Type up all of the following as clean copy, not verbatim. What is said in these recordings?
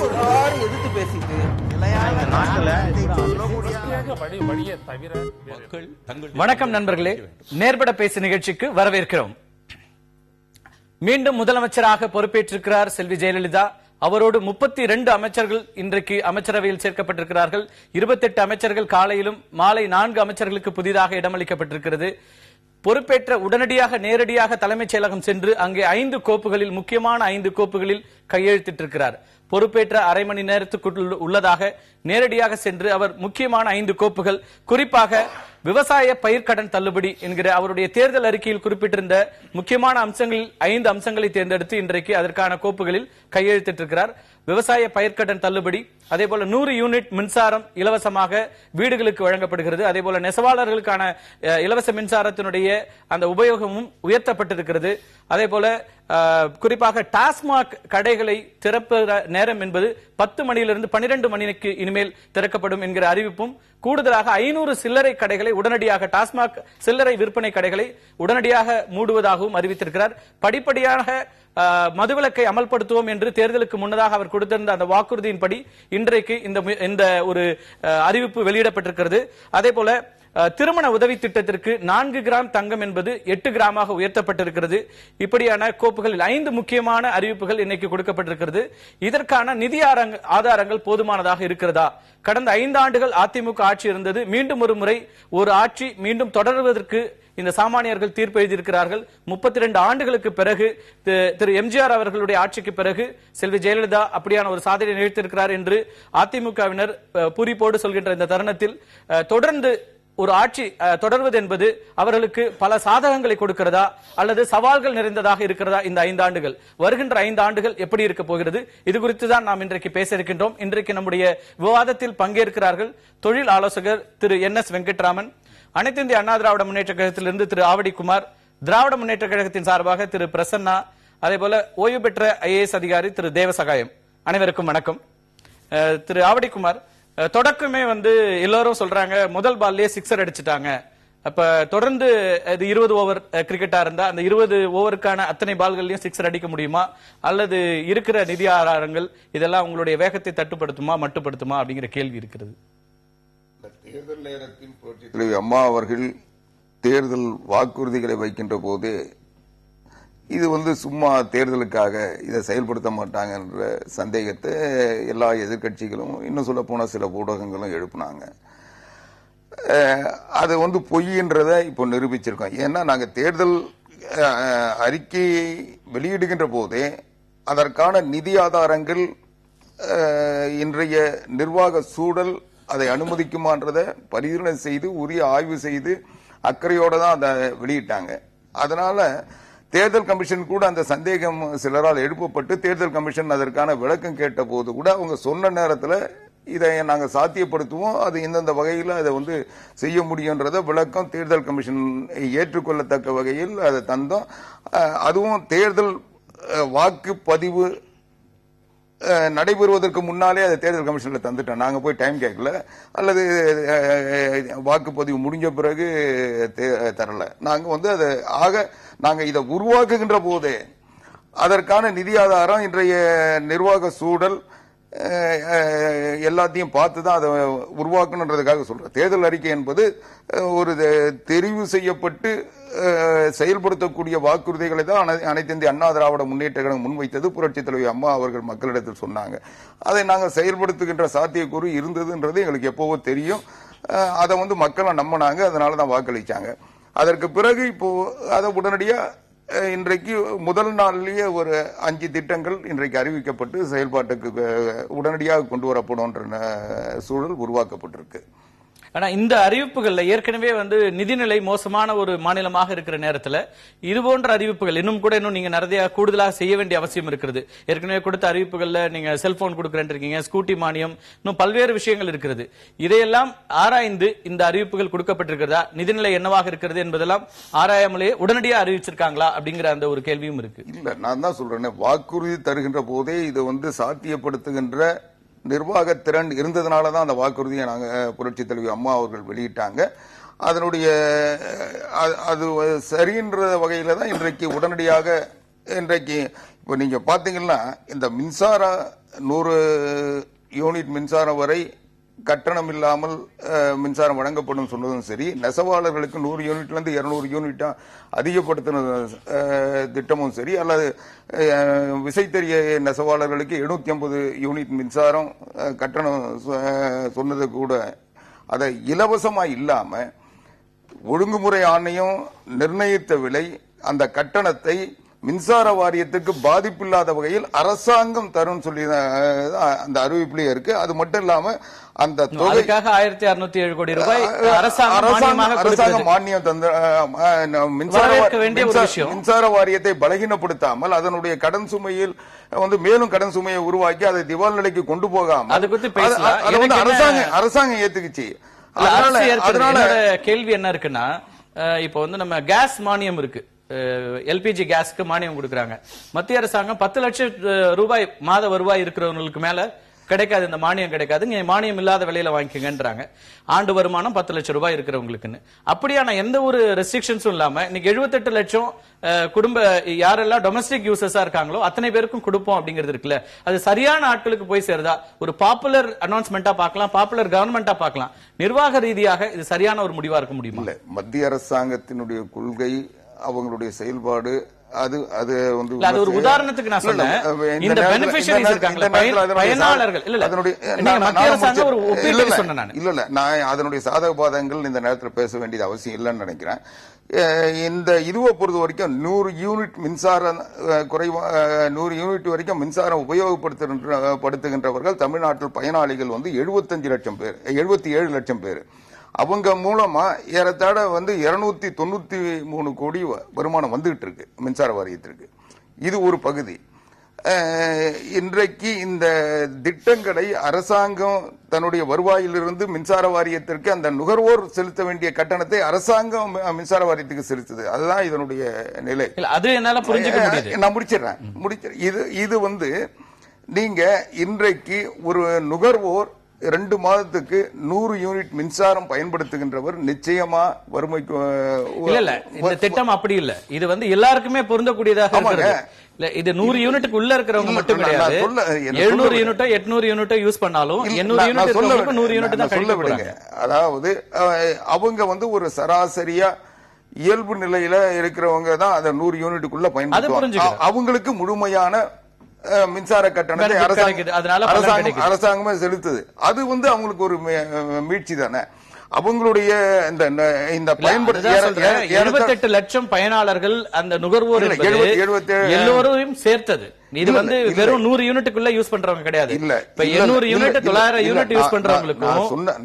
எதிர்த்து பேசிட்டு வணக்கம் நண்பர்களே, நேர்பட பேசு நிகழ்ச்சிக்கு வரவேற்கிறோம். மீண்டும் முதலமைச்சராக பொறுப்பேற்றிருக்கிறார் செல்வி ஜெயலலிதா. அவரோடு 32 அமைச்சர்கள் இன்றைக்கு அமைச்சரவையில் சேர்க்கப்பட்டிருக்கிறார்கள். 28 அமைச்சர்கள் காலையிலும் மாலை 4 அமைச்சர்களுக்கு புதிதாக இடமளிக்கப்பட்டிருக்கிறது. பொறுப்பேற்ற உடனடியாக நேரடியாக தலைமைச் செயலகம் சென்று அங்கே 5 கோப்புகளில் முக்கியமான 5 கோப்புகளில் கையெழுத்திட்டிருக்கிறார். பொறுப்பேற்ற அரை மணி நேரத்துக்குள் உள்ளதாக நேரடியாக சென்று அவர் முக்கியமான 5 கோப்புகள், குறிப்பாக விவசாய பயிர்க்கடன் தள்ளுபடி என்கிற அவருடைய தேர்தல் அறிக்கையில் குறிப்பிட்டிருந்த முக்கியமான அம்சங்களில் 5 அம்சங்களை தேர்ந்தெடுத்து இன்றைக்கு அதற்கான கோப்புகளில் கையெழுத்திட்டிருக்கிறார். விவசாய பயிர்க்கடன் தள்ளுபடி, அதேபோல 100 யூனிட் மின்சாரம் இலவசமாக வீடுகளுக்கு வழங்கப்படுகிறது. அதேபோல நெசவாளர்களுக்கான இலவச மின்சாரத்தினுடைய அந்த உபயோகமும் உயர்த்தப்பட்டிருக்கிறது. அதேபோல குறிப்பாக டாஸ்மாக் கடைகளை திறப்புற நேரம் என்பது 10 மணியிலிருந்து 12 மணிக்கு இனிமேல் திறக்கப்படும் என்கிற அறிவிப்பும், கூடுதலாக 500 சில்லறை கடைகளை உடனடியாக, டாஸ்மாக் சில்லறை விற்பனை கடைகளை உடனடியாக மூடுவதாகவும் அறிவித்திருக்கிறார். படிப்படியாக மதுவிலக்கை அமல்படுத்துவோம் என்று தேர்தலுக்கு முன்னதாக அவர் கொடுத்திருந்த அந்த வாக்குறுதியின்படி இன்றைக்கு இந்த ஒரு அறிவிப்பு வெளியிடப்பட்டிருக்கிறது. அதேபோல திருமண உதவி திட்டத்திற்கு 4 கிராம் தங்கம் என்பது 8 கிராமாக உயர்த்தப்பட்டிருக்கிறது. இப்படியான கோப்புகளில் 5 முக்கியமான அறிவிப்புகள் இன்னைக்கு கொடுக்கப்பட்டிருக்கிறது. இதற்கான நிதி ஆதாரங்கள் போதுமானதாக இருக்கிறதா? கடந்த 5 ஆண்டுகள் அதிமுக ஆட்சி இருந்தது. மீண்டும் ஒரு முறை ஒரு ஆட்சி மீண்டும் தொடர்வதற்கு இந்த சாமானியர்கள் தீர்ப்பு எழுதியிருக்கிறார்கள். 32 ஆண்டுகளுக்கு பிறகு திரு எம்ஜிஆர் அவர்களுடைய ஆட்சிக்கு பிறகு செல்வி ஜெயலலிதா அப்படியான ஒரு சாதனை நிகழ்த்தியிருக்கிறார் என்று அதிமுகவினர் பூரிப்போடு சொல்கின்ற இந்த தருணத்தில் தொடர்ந்து ஒரு ஆட்சி தொடர்வது என்பது அவர்களுக்கு பல சாதகங்களை கொடுக்கிறதா அல்லது சவால்கள் நிறைந்ததாக இருக்கிறதா? இந்த 5 ஆண்டுகள், வருகின்ற 5 ஆண்டுகள் எப்படி இருக்க போகிறது? இது குறித்து தான் நாம் இன்றைக்கு பேச இருக்கின்றோம். இன்றைக்கு நம்முடைய விவாதத்தில் பங்கேற்கிறார்கள் தொழில் ஆலோசகர் திரு NS வெங்கட்ராமன், அனைத்து இந்திய அண்ணா திராவிட முன்னேற்ற கழகத்திலிருந்து திரு ஆவடி குமார், திராவிட முன்னேற்ற கழகத்தின் சார்பாக திரு பிரசன்னா, அதேபோல ஓய்வு பெற்ற IAS அதிகாரி திரு தேவசகாயம். அனைவருக்கும் வணக்கம். திரு ஆவடி குமார், தொடக்கமே எல்லாரும் சொல்றாங்க முதல் பால்லே சிக்ஸர் அடிச்சிட்டாங்க. அப்ப தொடர்ந்து 20 ஓவர் கிரிக்கெட்டா இருந்தா அந்த 20 ஓவருக்கான அத்தனை பால்கள்லயும் சிக்ஸர் அடிக்க முடியுமா, அல்லது இருக்கிற நிதி ஆதாரங்கள் இதெல்லாம் உங்களுடைய வேகத்தை தட்டுப்படுத்துமா மட்டுப்படுத்துமா அப்படிங்கிற கேள்வி இருக்கிறது. தேர்தல் நேரத்தில் புரட்சித் தலைவி அம்மா அவர்கள் தேர்தல் வாக்குறுதிகளை வைக்கின்ற போது இது சும்மா தேர்தலுக்காக இதை செயல்படுத்த மாட்டாங்க என்ற சந்தேகத்தை எல்லா எதிர்கட்சிகளும், இன்னும் சொல்ல போன சில ஊடகங்களும் எழுப்பினாங்க. அது பொய்ன்றதை இப்போ நிரூபிச்சிருக்கோம். ஏன்னா நாங்கள் தேர்தல் அறிக்கையை வெளியிடுகின்ற போதே அதற்கான நிதி ஆதாரங்கள், இன்றைய நிர்வாக சூழல் அதை அனுமதிக்குமான்றதை பரிசீலனை செய்து உரிய ஆய்வு செய்து அக்கறையோட தான் அதை வெளியிட்டாங்க. அதனால தேர்தல் கமிஷன் கூட அந்த சந்தேகம் சிலரால் எழுப்பப்பட்டு தேர்தல் கமிஷன் அதற்கான விளக்கம் கேட்ட போது கூட அவங்க சொன்ன நேரத்தில் இதை நாங்கள் சாத்தியப்படுத்துவோம், அது இந்தந்த வகையில் அதை செய்ய முடியும்ன்றத விளக்கம் தேர்தல் கமிஷன் ஏற்றுக்கொள்ளத்தக்க வகையில் அதை தந்தோம். அதுவும் தேர்தல் வாக்குப்பதிவு நடைபெறுவதற்கு முன்னாலே அதை தேர்தல் கமிஷன்ல தந்துட்டோம். நாங்க போய் டைம் கேட்கல, அல்லது வாக்குப்பதிவு முடிஞ்ச பிறகு தரல. நாங்க அதை நாங்க இதை உருவாக்குகின்ற போதே அதற்கான நிதி ஆதாரம், இன்றைய நிர்வாக சூழல் எல்லாத்தையும் பார்த்து தான் அதை உருவாக்கணுன்றதுக்காக சொல்றேன். தேர்தல் அறிக்கை என்பது ஒரு தெரிவு செய்யப்பட்டு செயல்படுத்தக்கூடிய வாக்குறுதிகளை தான் அனைத்து இந்திய அண்ணா திராவிட முன்னேற்ற கழகம் முன்வைத்தது. புரட்சித் தலைவி அம்மா அவர்கள் மக்களிடத்தில் சொன்னாங்க. அதை நாங்கள் செயல்படுத்துகின்ற சாத்தியக்கூறு இருந்ததுன்றது எங்களுக்கு எப்போவோ தெரியும். அதை மக்கள் நம்பினாங்க, அதனாலதான் வாக்களிச்சாங்க. அதற்கு பிறகு இப்போ அதை உடனடியா இன்றைக்கு முதல் நாளிலேயே ஒரு 5 திட்டங்கள் இன்றைக்கு அறிவிக்கப்பட்டு செயல்பாட்டுக்கு உடனடியாக கொண்டு வரப்படும் சூழல் உருவாக்கப்பட்டிருக்கு. ஆனா இந்த அறிவிப்புகள்ல ஏற்கனவே நிதிநிலை மோசமான ஒரு மாநிலமாக இருக்கிற நேரத்தில் இது போன்ற அறிவிப்புகள் இன்னும் நீங்க நிறைய கூடுதலாக செய்ய வேண்டிய அவசியம் இருக்கிறது. ஏற்கனவே கொடுத்த அறிவிப்புகள்ல நீங்க செல்போன் கொடுக்கறேன், ஸ்கூட்டி மானியம், இன்னும் பல்வேறு விஷயங்கள் இருக்கிறது. இதையெல்லாம் ஆராய்ந்து இந்த அறிவிப்புகள் கொடுக்கப்பட்டிருக்கிறதா, நிதிநிலை என்னவாக இருக்கிறது என்பதெல்லாம் ஆராயாமலே உடனடியாக அறிவிச்சிருக்காங்களா அப்படிங்கிற அந்த ஒரு கேள்வியும் இருக்கு. இல்ல, நான் தான் சொல்றேன், வாக்குறுதி தருகின்ற போதே இது சாத்தியப்படுத்துகின்ற நிர்வாக திறன் இருந்ததுனாலதான் அந்த வாக்குறுதியை நாங்க புரட்சித் தலைவி அம்மா அவர்கள் வெளியிட்டாங்க. அதனுடைய அது சரின்ற வகையில தான் இன்றைக்கு உடனடியாக இப்போ நீங்க பாத்தீங்கன்னா இந்த மின்சார 100 யூனிட் மின்சாரம் வரை கட்டணம் இல்லாமல் மின்சாரம் வழங்கப்படும் சொன்னதும் சரி, நெசவாளர்களுக்கு 100 யூனிட்ல இருந்து 200 யூனிட்டா அதிகப்படுத்தின திட்டமும் சரி, அல்லது விசைத்தறிய நெசவாளர்களுக்கு 750 யூனிட் மின்சாரம் கட்டணம் சொன்னது கூட அதை இலவசமா இல்லாம ஒழுங்குமுறை ஆணையம் நிர்ணயித்த விலை அந்த கட்டணத்தை மின்சார வாரியத்துக்கு பாதிப்பில்லாத வகையில் அரசாங்கம் தரும் சொல்லி அந்த அறிவிப்பிலேயே இருக்கு. அது மட்டும் இல்லாம அந்த தொகைக்காக 1607 கோடி ரூபாய் அரசாங்கம் மானியம் தந்த மின்சார வாரியத்தை பலகீனப்படுத்தாமல் அதனுடைய கடன் சுமையில் மேலும் கடன் சுமையை உருவாக்கி அதை திவால் நிலைக்கு கொண்டு போகாமல் அரசாங்கம் ஏத்துக்குச்சு. அதனால கேள்வி என்ன இருக்குன்னா, இப்ப நம்ம கேஸ் மானியம் இருக்கு, எல்பிஜி கேஸ்க்கு மானியம் கொடுக்கறாங்க. மத்திய அரசாங்கம் 10 லட்சம் ரூபாய் மாத வருவாய் இருக்கிறவங்களுக்கு மேல கிடைக்காது, இந்த மானியம் கிடைக்காது, நீங்க மானியம் இல்லாத விலையில வாங்கிக்கங்கன்றாங்க. ஆண்டு வருமானம் 10 லட்சம் ரூபாய் இருக்கிறவங்களுக்குன்னு. அப்படியான எந்த ஒரு ரெஸ்ட்ரிக்ஷன்ஸும் இல்லாம இன்னைக்கு 78 லட்சம் குடும்ப யாரெல்லாம் டொமஸ்டிக் யூசர்ஸா இருக்காங்களோ அத்தனை பேருக்கும் கொடுப்போம் அப்படிங்கிறது இருக்குல்ல, அது சரியான ஆட்களுக்கு போய் சேருதா? ஒரு பாப்புலர் அனௌன்ஸ்மெண்டா பார்க்கலாம், பாப்புலர் கவர்மெண்டா பார்க்கலாம், நிர்வாக ரீதியாக இது சரியான ஒரு முடிவா இருக்க முடியுமா? இல்ல, மத்திய அரசாங்கத்தினுடைய கொள்கை, அவங்களுடைய செயல்பாடு அது ஒரு உதாரணத்துக்கு நான் சொன்னேன். இந்த பெனிஃபிஷியரிஸ் இருக்காங்க, பயனாளர்கள், நான் அதனுடைய சாதக பாதகங்கள் இந்த நேரத்தில் பேச வேண்டியது அவசியம் இல்லைன்னு நினைக்கிறேன். இந்த இதுவை பொறுத்த வரைக்கும் 100 யூனிட் மின்சாரம் 100 யூனிட் வரைக்கும் மின்சாரம் உபயோகப்படுத்துகின்றவர்கள் தமிழ்நாட்டில் பயனாளிகள் 75 லட்சம் பேர், 77 லட்சம் பேர். அவங்க மூலமா ஏறத்தாழ 293 கோடி வருமானம் வந்துகிட்டு இருக்கு மின்சார வாரியத்திற்கு. இது ஒரு பகுதி. இன்றைக்கு இந்த திட்டங்களை அரசாங்கம் தன்னுடைய வருவாயிலிருந்து மின்சார வாரியத்திற்கு அந்த நுகர்வோர் செலுத்த வேண்டிய கட்டணத்தை அரசாங்கம் மின்சார வாரியத்துக்கு செலுத்துது. அதுதான் இதனுடைய நிலை. அது என்னால புரிஞ்சுக்க முடியுது. நான் முடிச்சிடறேன். இது நீங்க இன்றைக்கு ஒரு நுகர்வோர் 2 மாதத்துக்கு 100 யூனிட் மின்சாரம் பயன்படுத்துகின்றவர் நிச்சயமா வறுமைக்கு இல்ல. இந்த திட்டம் அப்படி இல்ல. இது எல்லாருக்குமே பொருந்தக்கூடியதாக இருக்கு. இது 100 யூனிட்டுக்கு உள்ள இருக்கிறவங்க மட்டும் கிடையாது. 700 யூனிட்டோ 800 யூனிட்டோ யூஸ் பண்ணாலும் 800 யூனிட் இருக்கிறவங்க 100 யூனிட் தான் சொல்ல விடுங்க. அதாவது அவங்க ஒரு சராசரியா இயல்பு நிலையில இருக்கிறவங்க தான் அதை 100 யூனிட்டுக்குள்ள பயன்படுத்துவாங்க. அவங்களுக்கு முழுமையான மின்சார கட்டணத்தை அரசாங்கமே செலுத்துது. அது அவங்களுக்கு ஒரு மீட்சி தானே. அவங்களுடைய இந்த பயன்படுத்த 78 லட்சம் பயனாளர்கள் அந்த நுகர்வோர் எல்லோரையும் சேர்த்தது. இது வெறும் 100 யூனிட்டுக்குள்ள யூஸ் பண்றவங்க கிடையாது. இல்ல, 800 யூனிட் 900 யூனிட் யூஸ் பண்றவங்களுக்கு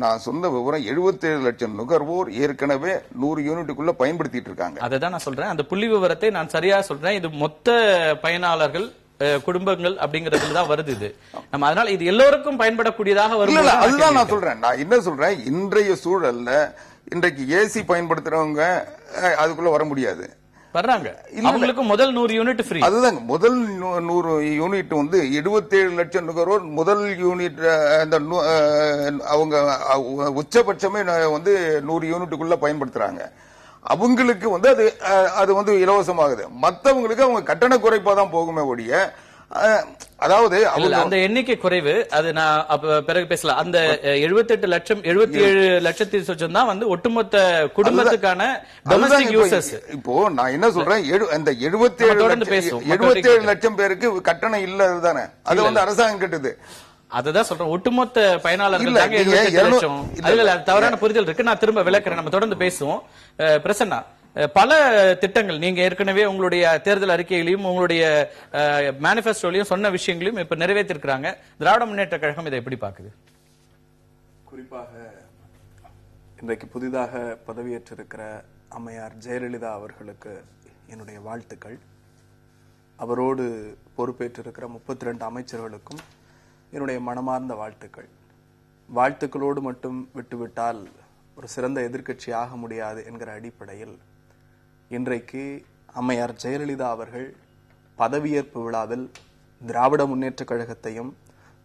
நான் சொன்ன விவரம் 77 லட்சம் நுகர்வோர் ஏற்கனவே 100 யூனிட்டுக்குள்ள பயன்படுத்திட்டு இருக்காங்க. அதான் நான் சொல்றேன். அந்த புள்ளி விவரத்தை நான் சரியா சொல்றேன். இது மொத்த பயனாளர்கள் குடும்பங்கள் அப்படிங்கறதுல தான் வருது. இது நம்ம அதனால இது எல்லோருக்கும் பயன்படக்கூடியதாக வரும். அதுதான் நான் சொல்றேன். நான் என்ன சொல்றேன், இன்றைய சூழல்ல இன்றைக்கு ஏசி பயன்படுத்துறவங்க அதுக்குள்ள வர முடியாது, வர்றாங்க. அவங்களுக்கு முதல் 100 யூனிட் ஃப்ரீ. அதுதான் முதல் 100 யூனிட் 77 லட்சம் நுகர்வோர் முதல் யூனிட் அவங்க உச்சபட்சமே 100 யூனிட்டுக்குள்ள பயன்படுத்துறாங்க. அவங்களுக்கு அது இலவசமாகுது. மற்றவங்களுக்கு அவங்க கட்டண குறைப்பா தான் போகுமே ஒழிய, அதாவது அந்த எண்ணிக்கை குறைவு. அது நான் பிறகு பேசலாம். அந்த 78 லட்சம் 77 லட்சத்தி சொச்சம் தான் ஒட்டுமொத்த குடும்பத்துக்கான டொமஸ்டிக் யூசர்ஸ். இப்போ நான் என்ன சொல்றேன், அந்த 77 லட்சம் பேருக்கு கட்டணம் இல்ல தானே, அது அரசாங்கம் கட்டுது. அதுதான் சொல்றேன். ஒட்டுமொத்த பயனாளர்கள் தவறான புரிதல் இருக்கு. நான் திரும்ப விளக்குறேன். நம்ம தொடர்ந்து பேசுவோம். பிரசன்னா, பல திட்டங்கள் நீங்க ஏற்கனவே உங்களுடைய தேர்தல் அறிக்கையிலையும் உங்களுடைய மேனிபெஸ்டோலையும் சொன்ன விஷயங்களையும் இப்ப நிறைவேற்றிருக்கிறாங்க. திராவிட முன்னேற்ற கழகம் இதை எப்படி பாக்குது? குறிப்பாக இன்றைக்கு புதிதாக பதவியேற்றிருக்கிற அம்மையார் ஜெயலலிதா அவர்களுக்கு என்னுடைய வாழ்த்துக்கள். அவரோடு பொறுப்பேற்றிருக்கிற 32 அமைச்சர்களுக்கும் என்னுடைய மனமார்ந்த வாழ்த்துக்கள். வாழ்த்துக்களோடு மட்டும் விட்டுவிட்டால் ஒரு சிறந்த எதிர்க்கட்சி ஆக முடியாது என்கிற அடிப்படையில் இன்றைக்கு அம்மையார் ஜெயலலிதா அவர்கள் பதவியேற்பு விழாவில் திராவிட முன்னேற்ற கழகத்தையும்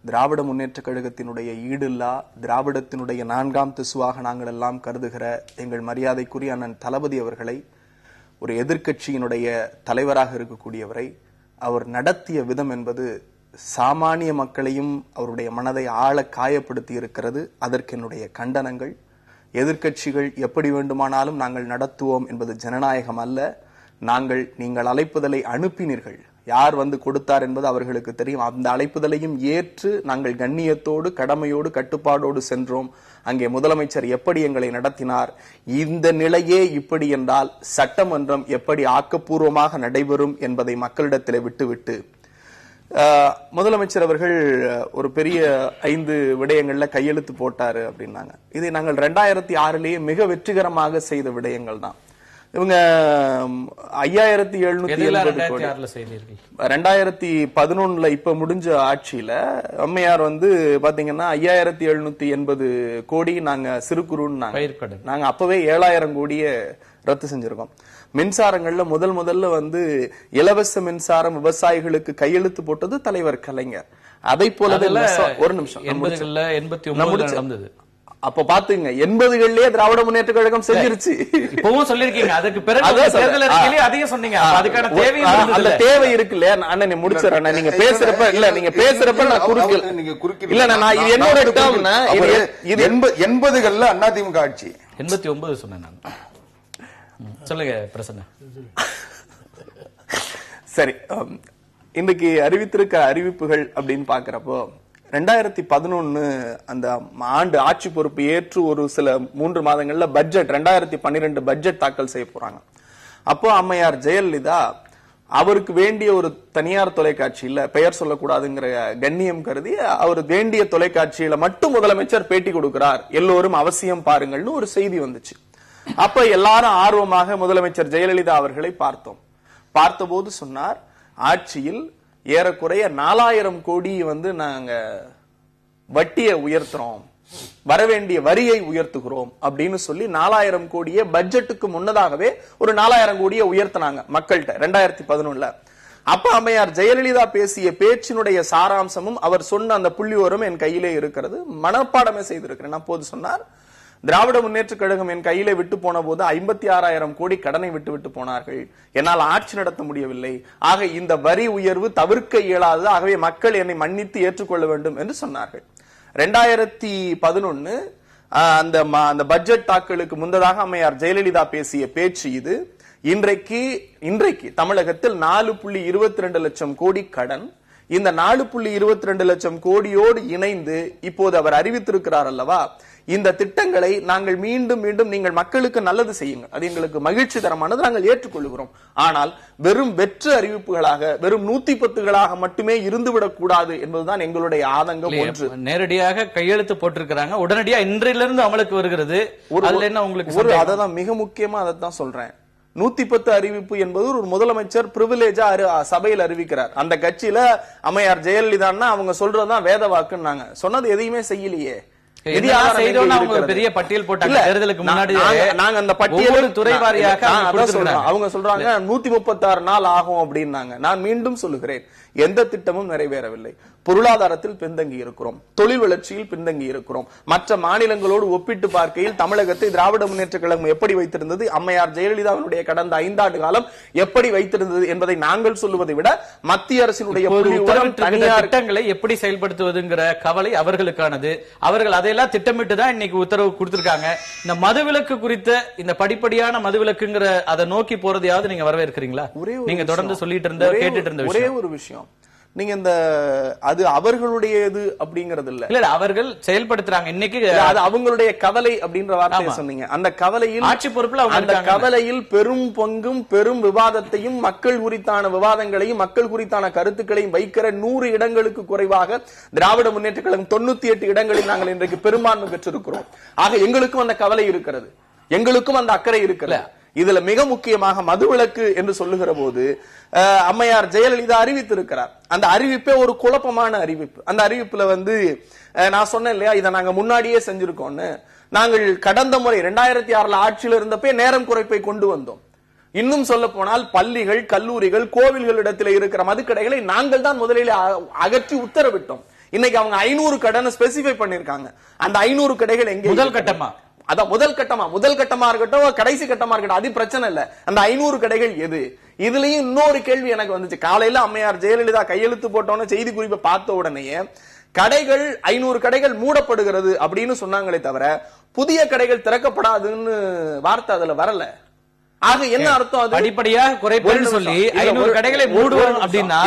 திராவிட முன்னேற்ற கழகத்தினுடைய ஈடில்லா திராவிடத்தினுடைய 4ஆம் திசுவாக நாங்கள் எல்லாம் கருதுகிற எங்கள் மரியாதைக்குரிய அண்ணன் தளபதி அவர்களை, ஒரு எதிர்க்கட்சியினுடைய தலைவராக இருக்கக்கூடியவரை அவர் நடத்திய விதம் என்பது சாமானிய மக்களையும் அவருடைய மனதை ஆழ காயப்படுத்தி இருக்கிறது. அதற்கு என்னுடைய கண்டனங்கள். எதிர்க்கட்சிகள் எப்படி வேண்டுமானாலும் நாங்கள் நடத்துவோம் என்பது ஜனநாயகம் அல்ல. நீங்கள் அழைப்புதலை அனுப்பினீர்கள், யார் வந்து கொடுத்தார் என்பது அவர்களுக்கு தெரியும். அந்த அழைப்புதலையும் ஏற்று நாங்கள் கண்ணியத்தோடு கடமையோடு கட்டுப்பாடோடு சென்றோம். அங்கே முதலமைச்சர் எப்படி எங்களை நடத்தினார். இந்த நிலையே இப்படி என்றால் சட்டமன்றம் எப்படி ஆக்கப்பூர்வமாக நடைபெறும் என்பதை மக்களிடத்தில் விட்டுவிட்டு முதலமைச்சர் அவர்கள் ஒரு பெரிய 5 விடயங்கள்ல கையெழுத்து போட்டாரு அப்படின்னாங்க. இதை நாங்கள் 2006 மிக வெற்றிகரமாக செய்த விடயங்கள் தான். இவங்க 5780 கோடி 2011 இப்ப முடிஞ்ச ஆட்சியில அம்மையார் வந்து பாத்தீங்கன்னா 5780 கோடி நாங்க சிறு குறுன்னு நாங்க அப்பவே 7000 கோடிய ரத்து செஞ்சிருக்கோம். மின்சாரங்கள்ல முதல்ல வந்து இலவச மின்சாரம் விவசாயிகளுக்கு கையெழுத்து போட்டது தலைவர் கலைஞர். அதை போல ஒரு நிமிஷம் 89 நடந்தது. அப்ப பாத்துங்க 80களிலேயே திராவிட முன்னேற்ற கழகம் செஞ்சிருச்சு. இப்பவும் சொல்லிருக்கீங்க, அதுக்கு பிறகு அதையும் சொன்னீங்க. அதுக்கான தேவை அந்த தேவை இருக்கு இல்லையா? அண்ணன் முடிச்சிடறேன். நீங்க பேசுறப்ப நான் குறுக்கல. இல்ல நான் இது என்னோட டேர்ம்னா இது 80களில் அதிமுக ஆட்சி 89 சொன்னேன் நான். சொல்லுங்க பிரசன்னா. சரி, இன்னைக்கு அறிவித்திருக்க அறிவிப்புகள் அப்படின்னு பாக்குறப்போ 2011 அந்த ஆண்டு ஆட்சி பொறுப்பு ஏற்று ஒரு சில 3 மாதங்கள்ல பட்ஜெட் 2012 பட்ஜெட் தாக்கல் செய்ய போறாங்க. அப்போ அம்மையார் ஜெயலலிதா அவருக்கு வேண்டிய ஒரு தனியார் தொலைக்காட்சியில, பெயர் சொல்லக்கூடாதுங்கிற கண்ணியம் கருதி, அவர் வேண்டிய தொலைக்காட்சியில மட்டும் முதலமைச்சர் பேட்டி கொடுக்கிறார், எல்லோரும் அவசியம் பாருங்கள்னு ஒரு செய்தி வந்துச்சு. அப்ப எல்லாரும் ஆர்வமாக முதலமைச்சர் ஜெயலலிதா அவர்களை பார்த்தபோது சொன்னார், ஆட்சியில் ஏறக்குறைய 4000 கோடி வந்து நாங்க வட்டியை உயர்த்துறோம், வரவேண்டிய வரியை உயர்த்துகிறோம் அப்படின்னு சொல்லி 4000 கோடியை பட்ஜெட்டுக்கு முன்னதாகவே ஒரு 4000 கோடியை உயர்த்தினாங்க மக்கள்கிட்ட 2011. அப்ப அம்மையார் ஜெயலலிதா பேசிய பேச்சினுடைய சாராம்சமும் அவர் சொன்ன அந்த புள்ளியோரும் என் கையிலே இருக்கிறது, மனப்பாடமே செய்திருக்கிறேன். அப்போது சொன்னார், திராவிட முன்னேற்ற கழகம் என் கையிலே விட்டு போன போது 56,000 கோடி கடனை விட்டு போனார்கள், என்னால் ஆட்சி நடத்த முடியவில்லை, ஆக இந்த வரி உயர்வு தவிர்க்க இயலாது, ஆகவே மக்கள் என்னை மன்னித்து ஏற்றுக்கொள்ள வேண்டும் என்று சொன்னார்கள். 2011 அந்த பட்ஜெட் தாக்கலுக்கு முன்னதாக அம்மையார் ஜெயலலிதா பேசிய பேச்சு இது. இன்றைக்கு தமிழகத்தில் 4.22 லட்சம் கோடி கடன். இந்த 4.22 லட்சம் கோடியோடு இணைந்து இப்போது அவர் அறிவித்திருக்கிறார் அல்லவா, இந்த திட்டங்களை நாங்கள் மீண்டும் நீங்கள் மக்களுக்கு நல்லது செய்யுங்கள், அது எங்களுக்கு மகிழ்ச்சி தரமானது, நாங்கள் ஏற்றுக்கொள்கிறோம். ஆனால் வெறும் வெற்று அறிவிப்புகளாக, வெறும் 110களாக மட்டுமே இருந்துவிடக் கூடாது என்பதுதான் எங்களுடைய ஆதங்கம். ஒன்று, நேரடியாக கையெழுத்து போட்டிருக்கிறாங்க, உடனடியாக இன்றிலிருந்து அமலுக்கு வருகிறது. என்ன உங்களுக்கு அதான் மிக முக்கியமா அதைத்தான் சொல்றேன். 110 அறிவிப்பு என்பது ஒரு முதலமைச்சர் பிரிவிலேஜா சபையில் அறிவிக்கிறார். அந்த கட்சியில அம்மையார் ஜெயலலிதா அவங்க சொல்றதுதான் வேத வாக்குன்னாங்க, சொன்னது எதையுமே செய்யலையே. பெரிய பட்டியல் போட்டாங்க தேர்தலுக்கு முன்னாடி. நாங்க அந்த பட்டியல் துறை வாரியாக அவங்க சொல்றாங்க 136 நாள் ஆகும் அப்படின்னாங்க. நான் மீண்டும் சொல்லுகிறேன், எந்த திட்டமும் நிறைவேறவில்லை. பொருளாதாரத்தில் பின்தங்கி இருக்கிறோம், தொழில் வளர்ச்சியில் பின்தங்கி இருக்கிறோம். மற்ற மாநிலங்களோடு ஒப்பிட்டு பார்க்கையில் தமிழகத்தை திராவிட முன்னேற்ற கழகம் எப்படி வைத்திருந்தது, அம்மையார் ஜெயலலிதாவினுடைய கடந்த 5 ஆண்டு காலம் எப்படி வைத்திருந்தது என்பதை நாங்கள் சொல்லுவதை விட மத்திய அரசினுடைய திட்டங்களை எப்படி செயல்படுத்துவதுங்கிற கவலை அவர்களுக்கானது. அவர்கள் அதையெல்லாம் திட்டமிட்டு தான் இன்னைக்கு உத்தரவு கொடுத்திருக்காங்க. இந்த மதுவிலக்கு குறித்த இந்த படிப்படியான மதுவிலக்குங்கிற அதை நோக்கி போறதையாவது நீங்க வரவேற்கிறீங்களா? நீங்க தொடர்ந்து சொல்லிட்டு இருந்த கேட்டுட்டு இருந்த ஒரே ஒரு விஷயம், நீங்க இந்த அது அவர்களுடையது அப்படிங்கறது இல்ல, அவர்கள் செயல்படுத்துறாங்க. இன்னைக்கு அது அவங்களுடைய கவலை அப்படின்ற வார்த்தையை சொன்னீங்க. அந்த கவலையில் ஆட்சி பொறுப்புல அந்த கவலையில் பெரும் பங்கும் பெரும் விவாதத்தையும் மக்கள் குறித்தான விவாதங்களையும் மக்கள் குறித்தான கருத்துக்களையும் வைக்கிற 100 இடங்களுக்கு குறைவாக திராவிட முன்னேற்ற கழகம் 98 இடங்களில் நாங்கள் இன்றைக்கு பெரும்பான்மை பெற்றிருக்கிறோம். ஆக எங்களுக்கும் அந்த கவலை இருக்கிறது, எங்களுக்கும் அந்த அக்கறை இருக்கிறது. இதுல மிக முக்கியமாக மதுவிலக்கு என்று சொல்லுகிற போது அம்மையார் ஜெயலலிதா அறிவித்திருக்கிறார். அந்த அறிவிப்பே ஒரு குழப்பமான அறிவிப்பு. அந்த அறிவிப்புல வந்து நான் சொன்னேன் இல்லையா, இதை நாங்க முன்னாடியே செஞ்சிருக்கோம்னு. நாங்கள் கடந்த முறை 2006 ஆட்சியில் இருந்தப்பே நேரம் குறைப்பை கொண்டு வந்தோம். இன்னும் சொல்ல போனால் பள்ளிகள், கல்லூரிகள், கோவில்களிடத்தில் இருக்கிற மதுக்கடைகளை நாங்கள் தான் முதலில் அகற்றி உத்தரவிட்டோம். இன்னைக்கு அவங்க 500 கடனை ஸ்பெசிஃபை பண்ணிருக்காங்க. அந்த 500 கடைகள் எங்கே? முதல் கட்டமா அதான் முதல் கட்டமா இருக்கட்டும், கடைசி கட்டமா இருக்கட்டும், அது பிரச்சனை இல்ல. அந்த 500 கடைகள் எது? இதுலயும் இன்னொரு கேள்வி எனக்கு வந்துச்சு. காலையில அம்மையார் ஜெயலலிதா கையெழுத்து போட்டோன்னு செய்தி குறிப்பை பார்த்த உடனேயே கடைகள் 500 கடைகள் மூடப்படுகிறது அப்படின்னு சொன்னாங்களே தவிர புதிய கடைகள் திறக்கப்படாதுன்னு வார்த்தை அதுல வரல. ஆக என்ன அர்த்தம்? அது படிப்படியாக குறைப்பேன்னு சொல்லி 500 கடைகளை மூடுவோம் அப்படின்னா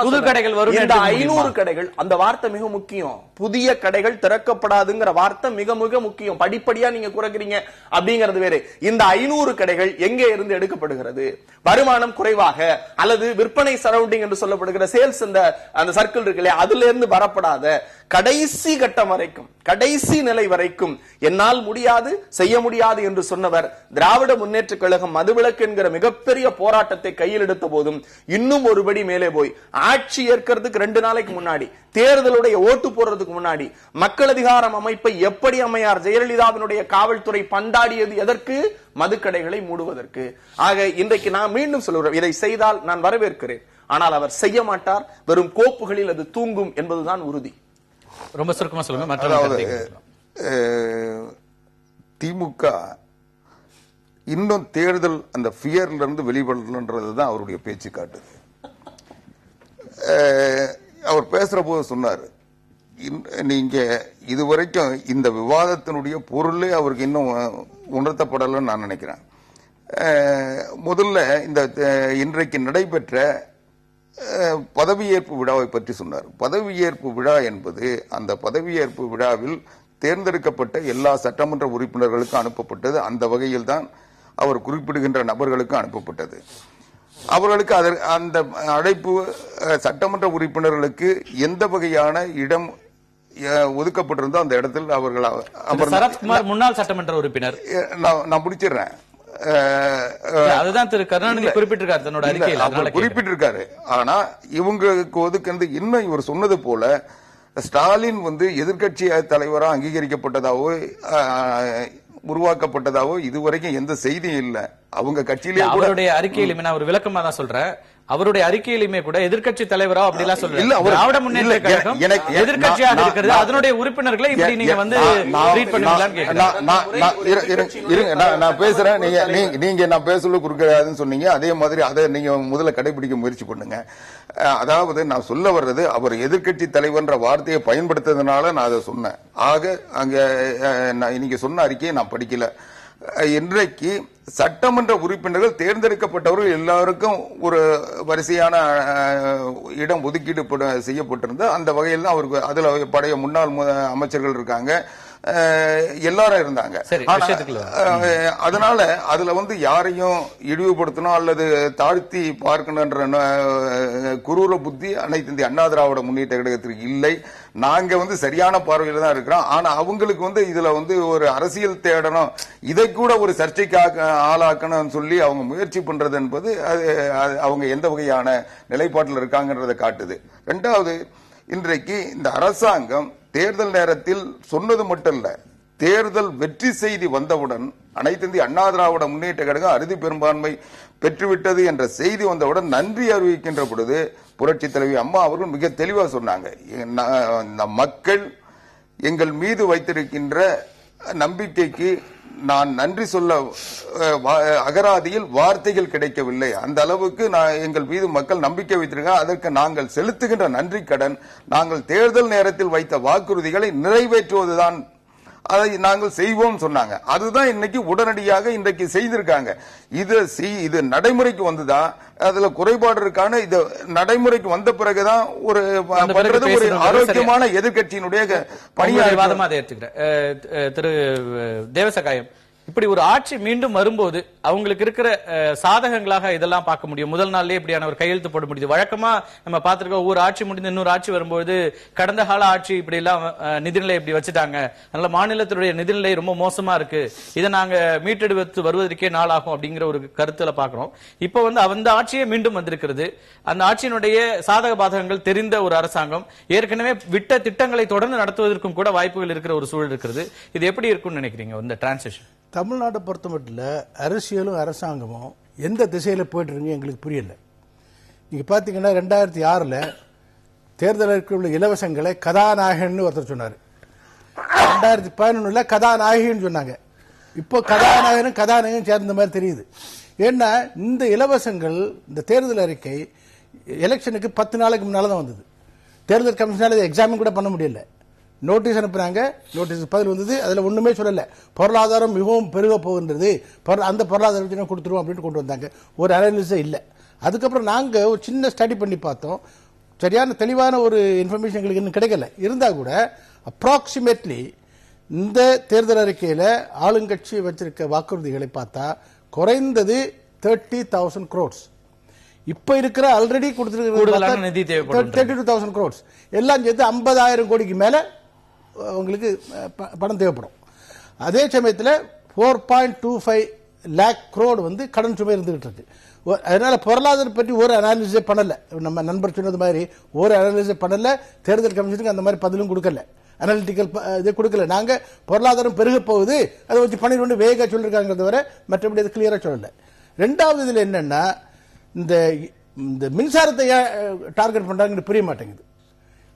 புது கடைகள் வரும். இந்த 500 கடைகள், அந்த வார்த்தை மிக முக்கியம். புதிய கடைகள் திறக்கப்படாதுங்கிற வார்த்தை மிக மிக முக்கியம். படிப்படியா நீங்க குறைக்கிறீங்க அப்படிங்கிறது வேற. இந்த 500 கடைகள் எங்கே இருந்து எடுக்கப்படுகிறது? வருமானம் குறைவாக அல்லது விற்பனை சரௌண்டிங் என்று சொல்லப்படுகிற சேல்ஸ் அந்த சர்க்கிள் இருக்குல்ல, அதுல இருந்து வரப்படாத கடைசி கட்டம் வரைக்கும், கடைசி நிலை வரைக்கும் என்னால் முடியாது, செய்ய முடியாது என்று சொன்னவர் திராவிட முன்னேற்ற கழகம் மதுவிலக்கு என்கிற மிகப்பெரிய போராட்டத்தை கையில் எடுத்த போதும் இன்னும் ஒருபடி மேலே போய் ஆட்சி ஏற்கிறதுக்கு 2 நாளைக்கு முன்னாடி, தேர்தலுடைய ஓட்டு போடுறதுக்கு முன்னாடி மக்கள் அதிகாரம் அமைப்பை எப்படி அம்மையார் ஜெயலலிதாவினுடைய காவல்துறை பந்தாடியது? எதற்கு? மதுக்கடைகளை மூடுவதற்கு. ஆக இன்றைக்கு நான் மீண்டும் சொல்லுறேன், இதை செய்தால் நான் வரவேற்கிறேன். ஆனால் அவர் செய்ய மாட்டார். வெறும் கோப்புகளில் அது தூங்கும் என்பதுதான் உறுதி. ரொம்ப சுருக்கமா சொல்லுங்க. திமுக இன்னும் தேர்தல் அந்த ஃபியர்ல இருந்து வெளிப்படலன்றதுதான் அவருடைய பேச்சு காட்டுது. அவர் பேசுற போது சொன்னார், நீங்க இதுவரைக்கும் இந்த விவாதத்தினுடைய பொருளே அவருக்கு இன்னும் உணர்த்தப்படலன்னு நான் நினைக்கிறேன். முதல்ல இந்த இன்றைக்கு நடைபெற்ற பதவியேற்பு விழாவை பற்றி சொன்னார். பதவியேற்பு விழா என்பது அந்த பதவியேற்பு விழாவில் தேர்ந்தெடுக்கப்பட்ட எல்லா சட்டமன்ற உறுப்பினர்களுக்கும் அனுப்பப்பட்டது. அந்த வகையில் தான் அவர் குறிப்பிடுகின்ற நபர்களுக்கு அனுப்பப்பட்டது. அவர்களுக்கு அந்த அழைப்பு சட்டமன்ற உறுப்பினர்களுக்கு எந்த வகையான இடம் ஒதுக்கப்பட்டிருந்தோ அந்த இடத்தில் அவர்கள் சரத்குமார் முன்னாள் சட்டமன்ற உறுப்பினர், நான் முடிச்சிடுறேன். அதுதான் திரு கருணாநிதி குறிப்பிட்டிருக்காரு தன்னோட அறிக்கையில் குறிப்பிட்டிருக்காரு. ஆனா இவங்களுக்கு ஒதுக்கிறது இன்னும் இவர் சொன்னது போல ஸ்டாலின் எதிர்கட்சி தலைவராக அங்கீகரிக்கப்பட்டதாவோ உருவாக்கப்பட்டதாவோ இதுவரைக்கும் எந்த செய்தியும் இல்ல. அவங்க கட்சியிலே அவருடைய அறிக்கையிலுமே நான் ஒரு விளக்கமா தான் சொல்றேன். அவருடைய அறிக்கையிலுமே கூட எதிர்க்கட்சி தலைவரா அப்படிலாம் சொல்ல திராவிட முன்னேற்ற கழகம் எதிர்க்கட்சியாக இருக்கிறது, அதனுடைய உறுப்பினர்களை இப்படி நீங்க ட்ரீட் பண்ணுவீங்களான்னு நான் பேசுறேன். நீங்க நான் பேசல குறுக்காதுன்னு சொன்னீங்க. அதே மாதிரி அதை நீங்க முதல்ல கடைபிடிக்க முயற்சி பண்ணுங்க. அதாவது நான் சொல்ல வர்றது, அவர் எதிர்க்கட்சி தலைவர்ன்ற வார்த்தையை பயன்படுத்துறதுனால நான் அதை சொன்னேன். ஆக அங்க நீங்க சொன்ன அறிக்கையை நான் படிக்கல. இன்றைக்கு சட்டமன்ற உறுப்பினர்கள் தேர்ந்தெடுக்கப்பட்டவர்கள் எல்லாருக்கும் ஒரு வரிசையான இடம் ஒதுக்கீடு செய்யப்பட்டிருந்த அந்த வகையில் தான் அவருக்கு அதுல பழைய முன்னாள் அமைச்சர்கள் இருக்காங்க, எல்லாரும் இருந்தாங்க. அதனால அதுல யாரையும் இழிவுபடுத்தணும் அல்லது தாழ்த்தி பார்க்கணும்ன்ற குரூர புத்தி அனைத்து இந்திய அண்ணா திராவிட முன்னேற்ற கழகத்திற்கு இல்லை. நாங்க சரியான பார்வையில தான் இருக்கிறோம். ஆனா அவங்களுக்கு இதுல ஒரு அரசியல் தேடணும், இதை கூட ஒரு சர்ச்சைக்கு ஆளாக்கணும் சொல்லி அவங்க முயற்சி பண்றது என்பது அவங்க எந்த வகையான நிலைப்பாட்டில் இருக்காங்கன்றதை காட்டுது. இரண்டாவது, இன்றைக்கு இந்த அரசாங்கம் தேர்தல் நேரத்தில் சொன்னது மட்டும் இல்ல, தேர்தல் வெற்றி செய்தி வந்தவுடன் அனைத்து இந்திய அண்ணா திராவிட முன்னேற்ற கழகம் அறுதி பெரும்பான்மை பெற்றுவிட்டது என்ற செய்தி வந்தவுடன் நன்றி அறிவிக்கின்ற பொழுது புரட்சி தலைவி அம்மா அவர்கள் மிக தெளிவா சொன்னாங்க, மக்கள் எங்கள் மீது வைத்திருக்கின்ற நம்பிக்கைக்கு நான் நன்றி சொல்ல அகராதியில் வார்த்தைகள் கிடைக்கவில்லை. அந்த அளவுக்கு எங்கள் மீது மக்கள் நம்பிக்கை வைத்திருக்காங்க. அதற்கு நாங்கள் செலுத்துகின்ற நன்றி கடன் நாங்கள் தேர்தல் நேரத்தில் வைத்த வாக்குறுதிகளை நிறைவேற்றுவதுதான், அதை நாங்கள் செய்வோம் சொன்னாங்க. அதுதான் இன்னைக்கு உடனடியாக இன்றைக்கு செய்திருக்காங்க. இது நடைமுறைக்கு வந்துதான் அதுல குறைபாடு இருக்கான, இது நடைமுறைக்கு வந்த பிறகுதான் ஒரு ஆரோக்கியமான எதிர்கட்சியினுடைய பணியாளர் அதை எடுத்துக்கிறேன். திரு தேவசகாயம், இப்படி ஒரு ஆட்சி மீண்டும் வரும்போது அவங்களுக்கு இருக்கிற சாதகங்களாக இதெல்லாம் பார்க்க முடியும். முதல் நாள்லயே இப்படியான ஒரு கையெழுத்து போட முடியுது. வழக்கமா நம்ம பார்த்திருக்கோம், ஒவ்வொரு ஆட்சி முடிந்து இன்னொரு ஆட்சி வரும்போது கடந்த கால ஆட்சி இப்படி எல்லாம் நிதிநிலை இப்படி வச்சுட்டாங்க, அதனால மாநிலத்தினுடைய நிதிநிலை ரொம்ப மோசமா இருக்கு, இதை நாங்க மீட்டெடுத்து வருவதற்கே நாளாகும் அப்படிங்கிற ஒரு கருத்துல பாக்குறோம். இப்ப அந்த ஆட்சியே மீண்டும் வந்திருக்கிறது. அந்த ஆட்சியினுடைய சாதக பாதகங்கள் தெரிந்த ஒரு அரசாங்கம் ஏற்கனவே விட்ட திட்டங்களை தொடர்ந்து நடத்துவதற்கும் கூட வாய்ப்புகள் இருக்கிற ஒரு சூழல் இருக்கிறது. இது எப்படி இருக்கும்னு நினைக்கிறீங்க இந்த டிரான்சிஷன்? தமிழ்நாட்டை பொறுத்த மட்டும் அரசியலும் அரசாங்கமும் எந்த திசையில போயிட்டு இருக்கு எங்களுக்கு புரியல. நீங்க பாத்தீங்கன்னா 2006 தேர்தலுக்கு உள்ள இலவசங்களை கதாநாயகன் ஒருத்தர் சொன்னாரு, 2011 கதாநாயகின்னு சொன்னாங்க. இப்போ கதாநாயகனும் சேர்ந்த மாதிரி தெரியுது. ஏன்னா இந்த இலவசங்கள், இந்த தேர்தல் அறிக்கை எலெக்ஷனுக்கு 10 நாளைக்கு முன்னால தான் வந்தது. தேர்தல் கமிஷனால எக்ஸாமின் கூட பண்ண முடியல. நோட்டீஸ் அனுப்புறாங்க, நோட்டீஸ் பதில் வந்தது. அதுல ஒண்ணுமே சொல்லல, பொருளாதாரம் மிகவும் பெருக போகின்றது, அந்த பொருளாதார கொடுத்துருவோம் அப்படின்னு கொண்டு வந்தாங்க. ஒரு அனாலிசிஸே இல்லை. அதுக்கப்புறம் நாங்க ஒரு சின்ன ஸ்டடி பண்ணி பார்த்தோம். சரியான தெளிவான ஒரு இன்ஃபர்மேஷன் எங்களுக்கு இன்னும் கிடைக்கல. இருந்தா கூட அப்ராக்சிமேட்லி இந்த தேர்தல் அறிக்கையில ஆளுங்கட்சி வச்சிருக்க வாக்குறுதிகளை பார்த்தா குறைந்தது 30,000 crores. இப்ப இருக்கிற ஆல்ரெடி கொடுத்திருக்கிற நிதி தேவை 32,000 crores எல்லாம் சேர்த்து 50,000 கோடிக்கு மேல உங்களுக்கு பணம் தேவைப்படும். அதே சமயத்தில் 4.25 lakh crore வந்து கடன் சுமை இருந்துகிட்டு இருக்கு. அதனால பொருளாதாரம் பற்றி ஒரு அனாலிசிஸே பண்ணல. நம்ம நண்பர் சொன்னது மாதிரி ஒரு அனாலிசிஸே பண்ணல. தேர்தல் கமிஷனுக்கு அந்த மாதிரி பதிலும் கொடுக்கல, அனாலிட்டிக்கல் இது கொடுக்கல. நாங்க பொருளாதாரம் பெருக போகுது அதை வச்சு பண்ணிட்டு வேக சொல்லிருக்காங்க தவிர மற்றபடி அது கிளியரா சொல்லல. ரெண்டாவது இதுல என்னன்னா, இந்த மின்சாரத்தை டார்கெட் பண்றாங்கன்னு புரிய மாட்டேங்குது.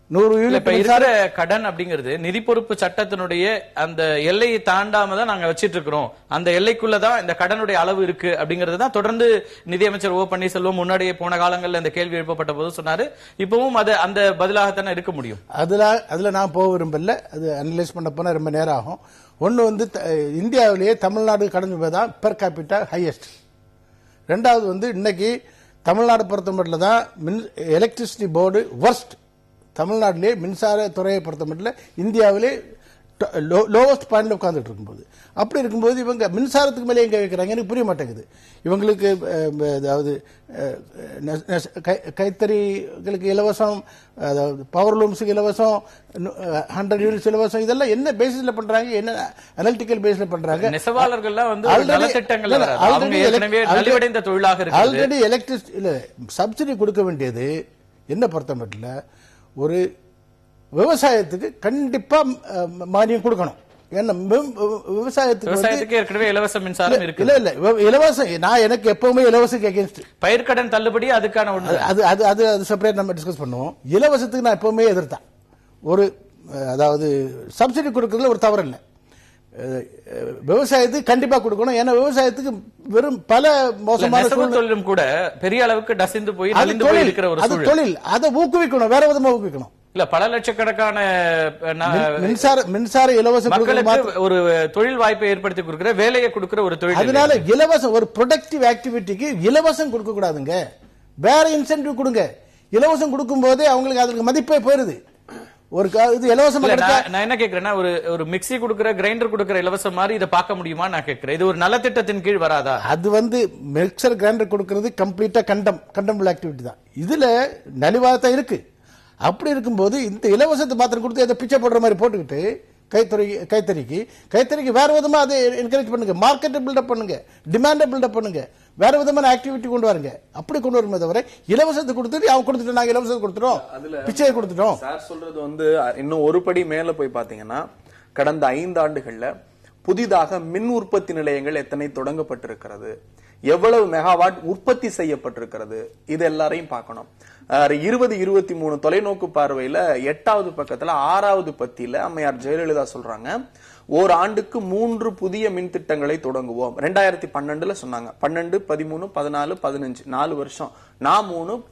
100 யூனிட் கடன் அப்படிங்கிறது நிதி பொறுப்பு சட்டத்தினுடைய அந்த எல்லையை தாண்டாம தான் நாங்க வச்சிட்டு இருக்கிறோம். அந்த எல்லைக்குள்ளதான் இந்த கடனுடைய அளவு இருக்கு அப்படிங்கிறது தான் தொடர்ந்து நிதியமைச்சர் ஓ பன்னீர்செல்வம் முன்னாடியே போன காலங்களில் இந்த கேள்வி எழுப்பப்பட்ட போது சொன்னாரு. இப்பவும் அது அந்த பதிலாகத்தானே இருக்க முடியும். அதுல நான் போக விரும்பல. அது அனலைஸ் பண்ண போனா ரொம்ப நேரம் ஆகும். ஒன்னு வந்து இந்தியாவிலேயே தமிழ்நாடு கடன் தான் பெர் கேபிட்டா ஹையஸ்ட். ரெண்டாவது வந்து இன்னைக்கு தமிழ்நாடு பொறுத்தமட்டில் தான் எலக்ட்ரிசிட்டி போர்டு வர்ஸ்ட். தமிழ்நாட்டிலே மின்சார துறையை பொறுத்தமட்டில் இந்தியாவிலே லோவஸ்ட் பாயிண்ட்ல உட்கார்ந்துட்டு இருக்கும்போது, அப்படி இருக்கும்போது இவங்க மின்சாரத்துக்கு மேலே எங்க வைக்கிறாங்க எனக்கு புரிய மாட்டேங்குது. இவங்களுக்கு அதாவது கைத்தறிகளுக்கு இலவசம், அதாவது பவர் லூம்ஸுக்கு இலவசம், 100 யூனிட்ஸ் இலவசம், இதெல்லாம் என்ன பேசிஸ்ல பண்றாங்க, என்ன அனலிட்டிக்கல் பேஸ்ல பண்றாங்க? நெசவாளர்கள்லாம் வந்து ஆல்ரெடி எலக்ட்ரிசிட்டி இல்ல சப்சிடி கொடுக்க வேண்டியது என்ன பொறுத்தமட்டில் ஒரு விவசாயத்துக்கு கண்டிப்பா மானியம் கொடுக்கணும். ஏன்னா விவசாயத்துக்கு ஏற்கனவே இலவச மின்சாரம் இருக்கு. இல்ல இலவசம் நான் எனக்கு எப்பவுமே இலவசம் அகேன்ஸ்ட். பயிர்க்கடன் தள்ளுபடி அதுக்கான அது செப்பரேட் நம்ம டிஸ்கஸ் பண்ணுவோம். இலவசத்துக்கு நான் எப்பவுமே எதிர்த்தேன். ஒரு அதாவது சப்சிடி கொடுக்கறதுல ஒரு தவறு இல்லை. விவசாயத்துக்கு கண்டிப்பா கொடுக்கணும். ஏன்னா விவசாயத்துக்கு வெறும் பல மோசமான தொழிலும் கூட பெரிய அளவுக்கு டசிந்து போய் இருக்கிற ஒரு தொழில், அதை ஊக்குவிக்கணும், வேற விதமா ஊக்குவிக்கணும். இல்ல பல லட்சக்கணக்கான மின்சார இலவசம் ஒரு தொழில் வாய்ப்பை ஏற்படுத்தி கொடுக்கிற, வேலையை கொடுக்கிற ஒரு தொழில். அதனால இலவசம் ஒரு ப்ரொடக்டிவ் ஆக்டிவிட்டிக்கு இலவசம் கொடுக்க கூடாதுங்க, வேற இன்சென்டிவ் கொடுங்க. இலவசம் கொடுக்கும் போதே அவங்களுக்கு அதுக்கு மதிப்பே போயிருது. ஒரு இது இலவசம். நான் என்ன கேக்குறேன்னா, ஒரு மிக்ஸி கொடுக்கிற, கிரைண்டர் கொடுக்கிற இலவசம் மாதிரி இதை பார்க்க முடியுமா நான் கேட்கிறேன். இது ஒரு நலத்திட்டத்தின் கீழ் வராதா? அது வந்து மிக்சர் கிரைண்டர் கொடுக்கிறது கம்ப்ளீட்டா கண்டம்பிள் ஆக்டிவிட்டி தான். இதுல நலிவாதான் இருக்கு. அப்படி இருக்கும்போது இந்த இலவசத்தை மாத்திரம் கொடுத்து அதை பிச்சை போடுற மாதிரி போட்டுக்கிட்டு கைத்தறிக்கு வேற விதமா அதை என்கரேஜ் பண்ணுங்க, மார்க்கெட்டை பில்டப் பண்ணுங்க, டிமாண்டை பில்டப் பண்ணுங்க, வேற விதமான ஆக்டிவிட்டி கொண்டு வாருங்க. அப்படி கொண்டு வருமே தவிர இலவசத்தை கொடுத்துட்டு அவங்க கொடுத்துட்டு நாங்க இலவசத்தை கொடுத்துட்டோம், பிச்சையை கொடுத்துட்டோம். சார் சொல்றது வந்து இன்னும் ஒரு படி மேல போய் பாத்தீங்கன்னா, கடந்த 5 ஆண்டுகள்ல புதிதாக மின் உற்பத்தி நிலையங்கள் எத்தனை தொடங்கப்பட்டிருக்கிறது, எவ்வளவு மெகாவாட் உற்பத்தி செய்யப்பட்டிருக்கிறது, இது எல்லாரையும் பார்க்கணும். 2023 தொலைநோக்கு பார்வையில 8வது பக்கத்துல 6வது பத்தியில அம்மையார் ஜெயலலிதா சொல்றாங்க, ஓராண்டுக்கு 3 புதிய மின் திட்டங்களை தொடங்குவோம். 2012 சொன்னாங்க. 12, 13, 14, 15 4 வருஷம்.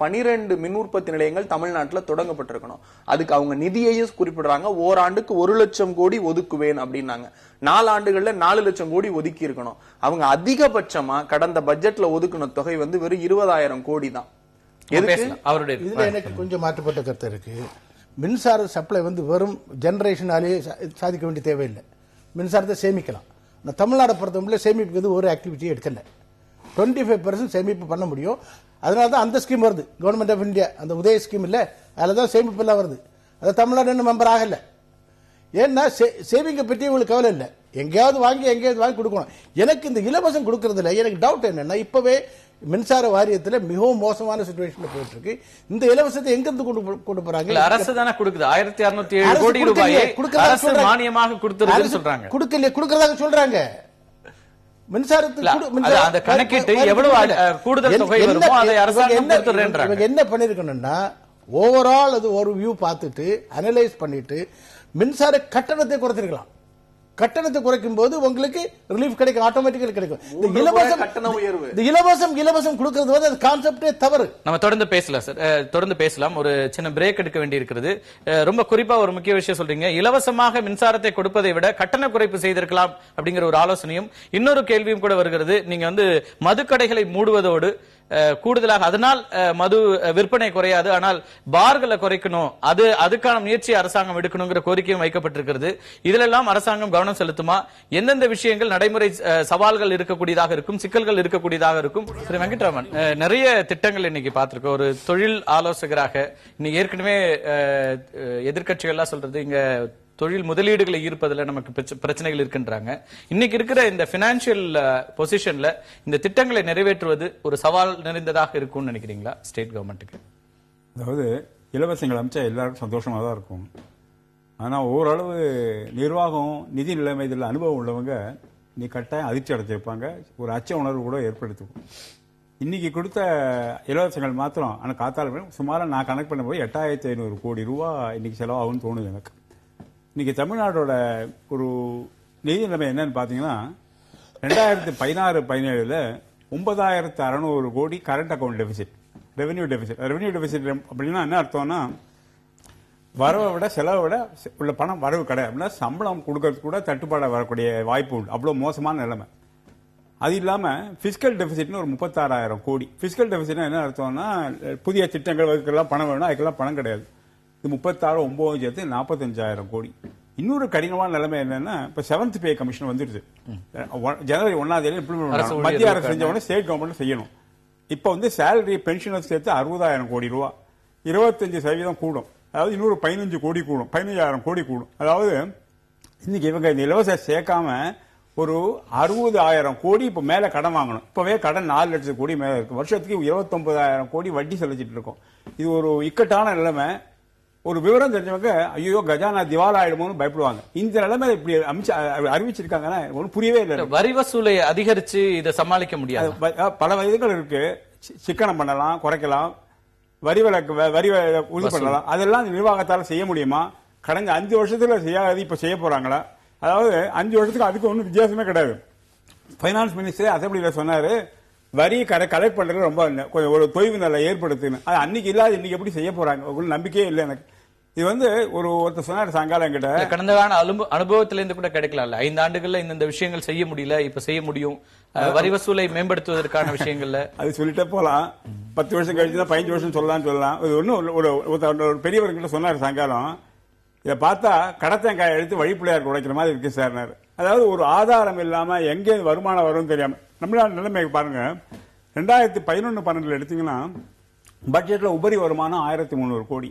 12 மின் உற்பத்தி நிலையங்கள் தமிழ்நாட்டில் தொடங்கப்பட்டிருக்கணும். அதுக்கு அவங்க நிதியையும் குறிப்பிடுறாங்க. ஓராண்டுக்கு 1 லட்சம் கோடி ஒதுக்குவேன் அப்படின்னாங்க. 4 ஆண்டுகள்ல 4 லட்சம் கோடி ஒதுக்கி இருக்கணும். அவங்க அதிகபட்சமா கடந்த பட்ஜெட்ல ஒதுக்கின தொகை வந்து வெறும் 20,000 கோடி தான். இதுல எனக்கு கொஞ்சம் மாற்றப்பட்ட கருத்து இருக்கு. மின்சார சப்ளை வந்து வெறும் ஜெனரேஷனாலேயே சாதிக்க வேண்டிய தேவையில்லை. மின்சாரத்தை சேமிக்கலாம். தமிழ்நாடு பொறுத்தவரை சேமிப்புக்கு ஒரு ஆக்டிவிட்டி எடுக்கல. 25% சேமிப்பு பண்ண முடியும். அதனாலதான் அந்த ஸ்கீம் வருது, கவர்மெண்ட் ஆஃப் இந்தியா அந்த உதய ஸ்கீம் இல்ல, அதுலதான் சேமிப்பு எல்லாம் வருது. அது தமிழ்நாடு இன்னும் மெம்பர் ஆகல. ஏன்னா சேவிங்க பற்றி உங்களுக்கு கவலை இல்லை, எங்கேயாவது வாங்கி கொடுக்கணும். எனக்கு இந்த இலவசம் கொடுக்கறதுல எனக்கு டவுட் என்னன்னா, இப்பவே மின்சார வாரியத்தில் மிகவும் மோசமான சிச்சுவேஷன்ல போயிட்டு இருக்கு. இந்த இலவசத்தை எங்க இருந்து கொண்டு போறாங்க? அரசு தானே கொடுக்குது. 1607 கோடி ரூபாயை அரசு மானியமாக கொடுத்துருக்குன்னு சொல்றாங்க. கொடுக்கறதாக சொல்றாங்க. மின்சாரத்துக்கு அந்த கணக்கிட்டு எவ்வளவு கூடுதல் தொகை வருமோ அதை அரசாங்கம் கொடுத்துறேன்றாங்க. என்ன பண்ணிருக்கணும்னா, ஓவரால் அது ஒரு வியூ பார்த்துட்டு அனலைஸ் பண்ணிட்டு மின்சார கட்டணத்தை குறைச்சிருக்கலாம். கட்டணத்தை குறைக்கும் போது உங்களுக்கு ரிலீஃப் கிடைக்கும், ஆட்டோமேட்டிக்கலி கிடைக்கும். இந்த இலவசம் கொடுக்கிறது வந்து அது கான்செப்டே தவறு. நம்ம தொடர்ந்து பேசலாம் சார், தொடர்ந்து பேசலாம். ஒரு சின்ன பிரேக் எடுக்க வேண்டி இருக்கிறது. ரொம்ப குறிப்பா ஒரு முக்கிய விஷயம் சொல்றீங்க, இலவசமாக மின்சாரத்தை கொடுப்பதை விட கட்டண குறைப்பு செய்திருக்கலாம் அப்படிங்கிற ஒரு ஆலோசனையும் இன்னொரு கேள்வியும் கூட வருகிறது. நீங்க வந்து மதுக்கடைகளை மூடுவதோடு கூடுதலாக அதனால் மது விற்பனை குறையாது, ஆனால் பார்களை குறைக்கணும், அதுக்கான முயற்சி அரசாங்கம் எடுக்கணுங்கிற கோரிக்கையும் வைக்கப்பட்டிருக்கிறது. இதிலெல்லாம் அரசாங்கம் கவனம் செலுத்துமா? எந்தெந்த விஷயங்கள் நடைமுறை சவால்கள் இருக்கக்கூடியதாக இருக்கும், சிக்கல்கள் இருக்கக்கூடியதாக இருக்கும்? திரு வெங்கட்ராமன், நிறைய திட்டங்கள் இன்னைக்கு பார்த்திருக்கோம். ஒரு தொழில் ஆலோசகராக இன்னைக்கு ஏற்கனவே எதிர்க்கட்சிகள் எல்லாம் சொல்றது இங்க தொழில் முதலீடுகளை ஈர்ப்பதில் நமக்கு பிரச்சனைகள் இருக்கின்றாங்க. இன்னைக்கு இருக்கிற இந்த பினான்சியல் பொசிஷன்ல இந்த திட்டங்களை நிறைவேற்றுவது ஒரு சவால் நிறைந்ததாக இருக்கும்னு நினைக்கிறீங்களா ஸ்டேட் கவர்மெண்ட்டுக்கு? அதாவது இலவசங்கள் அமைச்சா எல்லாருக்கும் சந்தோஷமா தான் இருக்கும். ஆனா ஓரளவு நிர்வாகம் நிதி நிலைமை இதில் அனுபவம் உள்ளவங்க நீ கட்டாயம் அதிர்ச்சி அடைச்சிருப்பாங்க, ஒரு அச்ச உணர்வு கூட ஏற்படுத்தும். இன்னைக்கு கொடுத்த இலவசங்கள் மாத்திரம் ஆனா காத்தால சுமாரா நான் கணக்கு பண்ண போய் 8500 கோடி ரூபாய் இன்னைக்கு செலவாகும்னு தோணுது எனக்கு. இன்னைக்கு தமிழ்நாடோட ஒரு நிதி நிலைமை என்னன்னு பாத்தீங்கன்னா 2016-17 9600 கோடி current account deficit, revenue deficit அப்படின்னா என்ன அர்த்தம்னா வரவை விட செலவை விட உள்ள பணம் வரவு கிடையாது அப்படின்னா சம்பளம் கொடுக்கறதுக்கு கூட தட்டுப்பாடு வரக்கூடிய வாய்ப்பு உண்டு. அவ்வளவு மோசமான நிலைமை. அது இல்லாம பிசிக்கல் டெபிசிட்னு ஒரு 36,000 கோடி. பிசிக்கல் டெபிசிட் என்ன அர்த்தம்னா புதிய திட்டங்கள் வகுக்கெல்லாம் பணம் வேணும், அதுக்கெல்லாம் பணம் கிடையாது. இது 36, 9 சேர்த்து 45,000 கோடி. இன்னொரு கடினமான நிலைமை என்னன்னா இப்ப 7th பே கமிஷன் வந்துருச்சு. ஜனவரி 1ஆம் தேதி இம்ப்ளிமெண்ட் பண்ணணும். மத்திய அரசு செஞ்ச உடனே ஸ்டேட் கவர்மெண்ட் செய்யணும். இப்ப வந்து சேலரி பென்ஷன் சேர்த்து 60,000 கோடி ரூபாய், 25% கூடும். அதாவது இன்னொரு 15 கோடி கூடும், 15,000 கோடி கூடும். அதாவது இன்னைக்கு இவங்க இந்த இலவச சேர்க்காம ஒரு 60,000 கோடி இப்ப மேல கடன் வாங்கணும். இப்பவே கடன் 4 லட்சம் கோடி மேல இருக்கு. வருஷத்துக்கு 29,000 கோடி வட்டி செலுத்திட்டு இருக்கோம். இது ஒரு இக்கட்டான நிலைமை. ஒரு விவரம் தெரிஞ்சவங்க ஐயோ கஜானா திவால் ஆயிடுமோன்னு பயப்படுவாங்க. இந்த நிலைமை இப்படி அறிவிச்சிருக்காங்கன்னா ஒன்னும் புரியவே இல்லை. வரி வசூலை அதிகரிச்சு இதை சமாளிக்க முடியாது. பல இதுகள் இருக்கு. சிக்கனம் பண்ணலாம், குறைக்கலாம், வரி விலக்கு உறுதி பண்ணலாம். அதெல்லாம் நிர்வாகத்தால செய்ய முடியுமா? கடந்த 5 வருஷத்துல செய்யாது, இப்ப செய்ய போறாங்களா? அதாவது 5 வருஷத்துக்கு அதுக்கு ஒன்றும் வித்தியாசமே கிடையாது. பைனான்ஸ் மினிஸ்டர் அசம்பிளியில சொன்னாரு வரி கலெக்ட் பண்றது ரொம்ப ஒரு தொய்வு நிலை ஏற்படுத்துன்னு. அது அன்னைக்கு இல்லாத இன்னைக்கு எப்படி செய்ய போறாங்க? உங்களுக்கு நம்பிக்கையே இல்லை எனக்கு. இது வந்து ஒருத்தர் சொன்னார் சாயங்காலம் என்கிட்ட, கடந்த அனுபவத்திலிருந்து கூட கிடைக்கல. 5 ஆண்டுகள்ல இந்த விஷயங்கள் செய்ய முடியல, இப்ப செய்ய முடியும். வரி வசூலை மேம்படுத்துவதற்கான விஷயங்கள்ல அது சொல்லிட்டே போலாம். 10 வருஷம் கழிச்சு 15 வருஷம் சொல்லலாம். ஒரு பெரியவர்கிட்ட சொன்னார் சாயங்காலம், இதை பார்த்தா கடத்தங்காய் எடுத்து வழிப்பிள்ளையார் உடைக்கிற மாதிரி இருக்கு சார். அதாவது ஒரு ஆதாரம் இல்லாம எங்கே வருமானம் வரும் தெரியாம நம்மளால நிலைமை பாருங்க. 2011-12 எடுத்தீங்கன்னா பட்ஜெட்ல உபரி வருமானம் 1300 கோடி.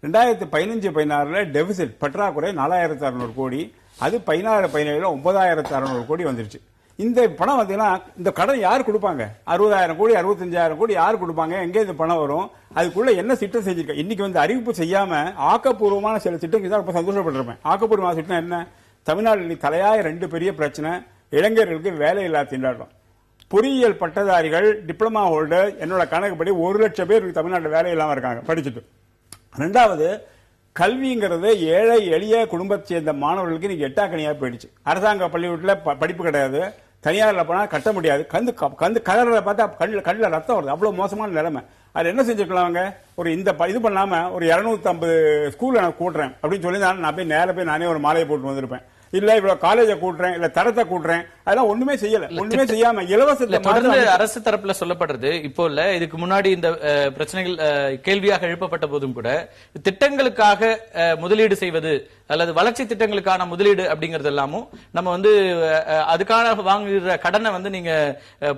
2015-16 டெபிசிட் பற்றாக்குறை 4600 கோடி. அது 16-17 9600 கோடி வந்துருச்சு. இந்த பணம் பாத்தீங்கன்னா இந்த கடன் யாரு கொடுப்பாங்க? 60,000 கோடி 65,000 கோடி யாரு கொடுப்பாங்க? எங்கே இந்த பணம் வரும்? அதுக்குள்ள என்ன திட்டம் செஞ்சிருக்க? இன்னைக்கு வந்து அறிவிப்பு செய்யாம ஆக்கப்பூர்வமான சில திட்டம் தான் ரொம்ப சந்தோஷப்பட்டிருப்பேன். ஆக்கப்பூர்வமான திட்டம் என்ன? தமிழ்நாடு தலையாய 2 பெரிய பிரச்சனை, இளைஞர்களுக்கு வேலை இல்லா திண்டாட்டம். பொறியியல் பட்டதாரிகள், டிப்ளமா ஹோல்டர், என்னோட கணக்குப்படி 1 லட்சம் பேர் தமிழ்நாட்டில் வேலை இல்லாம இருக்காங்க படிச்சுட்டு. 2வது கல்விங்கிறது ஏழை எளிய குடும்பத்தை சேர்ந்த மாணவர்களுக்கு இன்னைக்கு எட்டாக்கணியா போயிடுச்சு. அரசாங்க பள்ளிக்கூடத்துல படிப்பு கிடையாது, தனியார்ல போனா கட்ட முடியாது. கந்து கலரை பார்த்தா கண்ணில் ரத்தம் வருது. அவ்வளவு மோசமான நிலைமை. அது என்ன செஞ்சுக்கலாங்க? ஒரு இந்த இது பண்ணாம ஒரு 250 ஸ்கூல்ல நான் கூட்டுறேன் அப்படின்னு சொல்லி நான் போய் நேர போய் நானே ஒரு மாலையை போட்டு வந்திருப்பேன். இல்ல இவ்வளவு காலேஜ கூட்டுறேன், இல்ல தரத்தை கூட்டுறேன், அதெல்லாம் ஒண்ணுமே செய்யல. ஒண்ணுமே செய்யாம இலவசத்தை தொடர்ந்து அரசு தரப்புல சொல்லப்படுறது. இப்போ இல்ல, இதுக்கு முன்னாடி இந்த பிரச்சனைகள் கேள்வியாக எழுப்பப்பட்ட போதும் கூட திட்டங்களுக்காக முதலீடு செய்வது அல்லது வளர்ச்சி திட்டங்களுக்கான முதலீடு அப்படிங்கறது எல்லாமும் நம்ம வந்து அதுக்கான வாங்குகிற கடனை வந்து நீங்க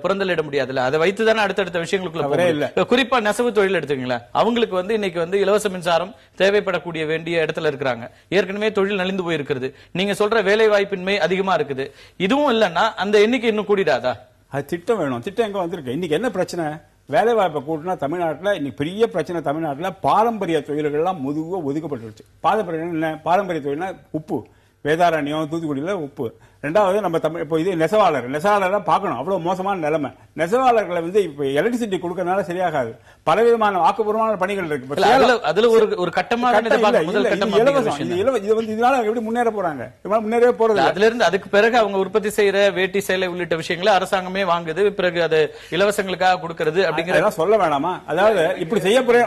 புறந்தள்ளிட முடியாதுல்ல. அதை வைத்துதானே அடுத்தடுத்த விஷயங்களுக்குள்ள குறிப்பா நெசவு தொழில் எடுத்துக்கீங்களேன், அவங்களுக்கு வந்து இன்னைக்கு வந்து இலவச மின்சாரம் தேவைப்படக்கூடிய வேண்டிய இடத்துல இருக்கிறாங்க. ஏற்கனவே தொழில் நலிந்து போயிருக்கிறது. நீங்க சொல்ற வேலை வாய்ப்பின்மை அதிகமா இருக்குது. இதுவும் இல்லன்னா அந்த எண்ணிக்கை இன்னும் கூடிடாதா? அது திட்டம் வேணும். திட்டம் எங்க வந்திருக்கு? இன்னைக்கு என்ன பிரச்சனை? வேலை வாய்ப்பை கூட்டினா தமிழ்நாட்டில் இன்னைக்கு பெரிய பிரச்சனை. தமிழ்நாட்டில் பாரம்பரிய தொழில்கள்லாம் முதுவா ஒதுக்கப்பட்டுருச்சு. பாரம்பரிய தொழில்னா உப்பு, வேதாரண்யம், தூத்துக்குடியில உப்பு, ரெண்டாவது நம்ம இப்போ இது நெசவாளரை பார்க்கணும், அவ்வளவு மோசமான நிலைமை. நெசவாளர்களை வந்து இப்ப எலக்ட்ரிசிட்டி கொடுக்கறதுனால சரியாகாது. பலவிதமான ஆக்கப்பூர்வமான பணிகள் இருக்கு. அதுல ஒரு கட்டமாக இதனால எப்படி முன்னேற போறாங்க? முன்னேறவே போறது. அதுல இருந்து அதுக்கு பிறகு அவங்க உற்பத்தி செய்யற வேட்டி சேலை உள்ளிட்ட விஷயங்களை அரசாங்கமே வாங்குது, பிறகு அது இலவசங்களுக்காக கொடுக்கிறது அப்படிங்கறத சொல்ல வேணாமா? அதாவது இப்படி செய்ய போற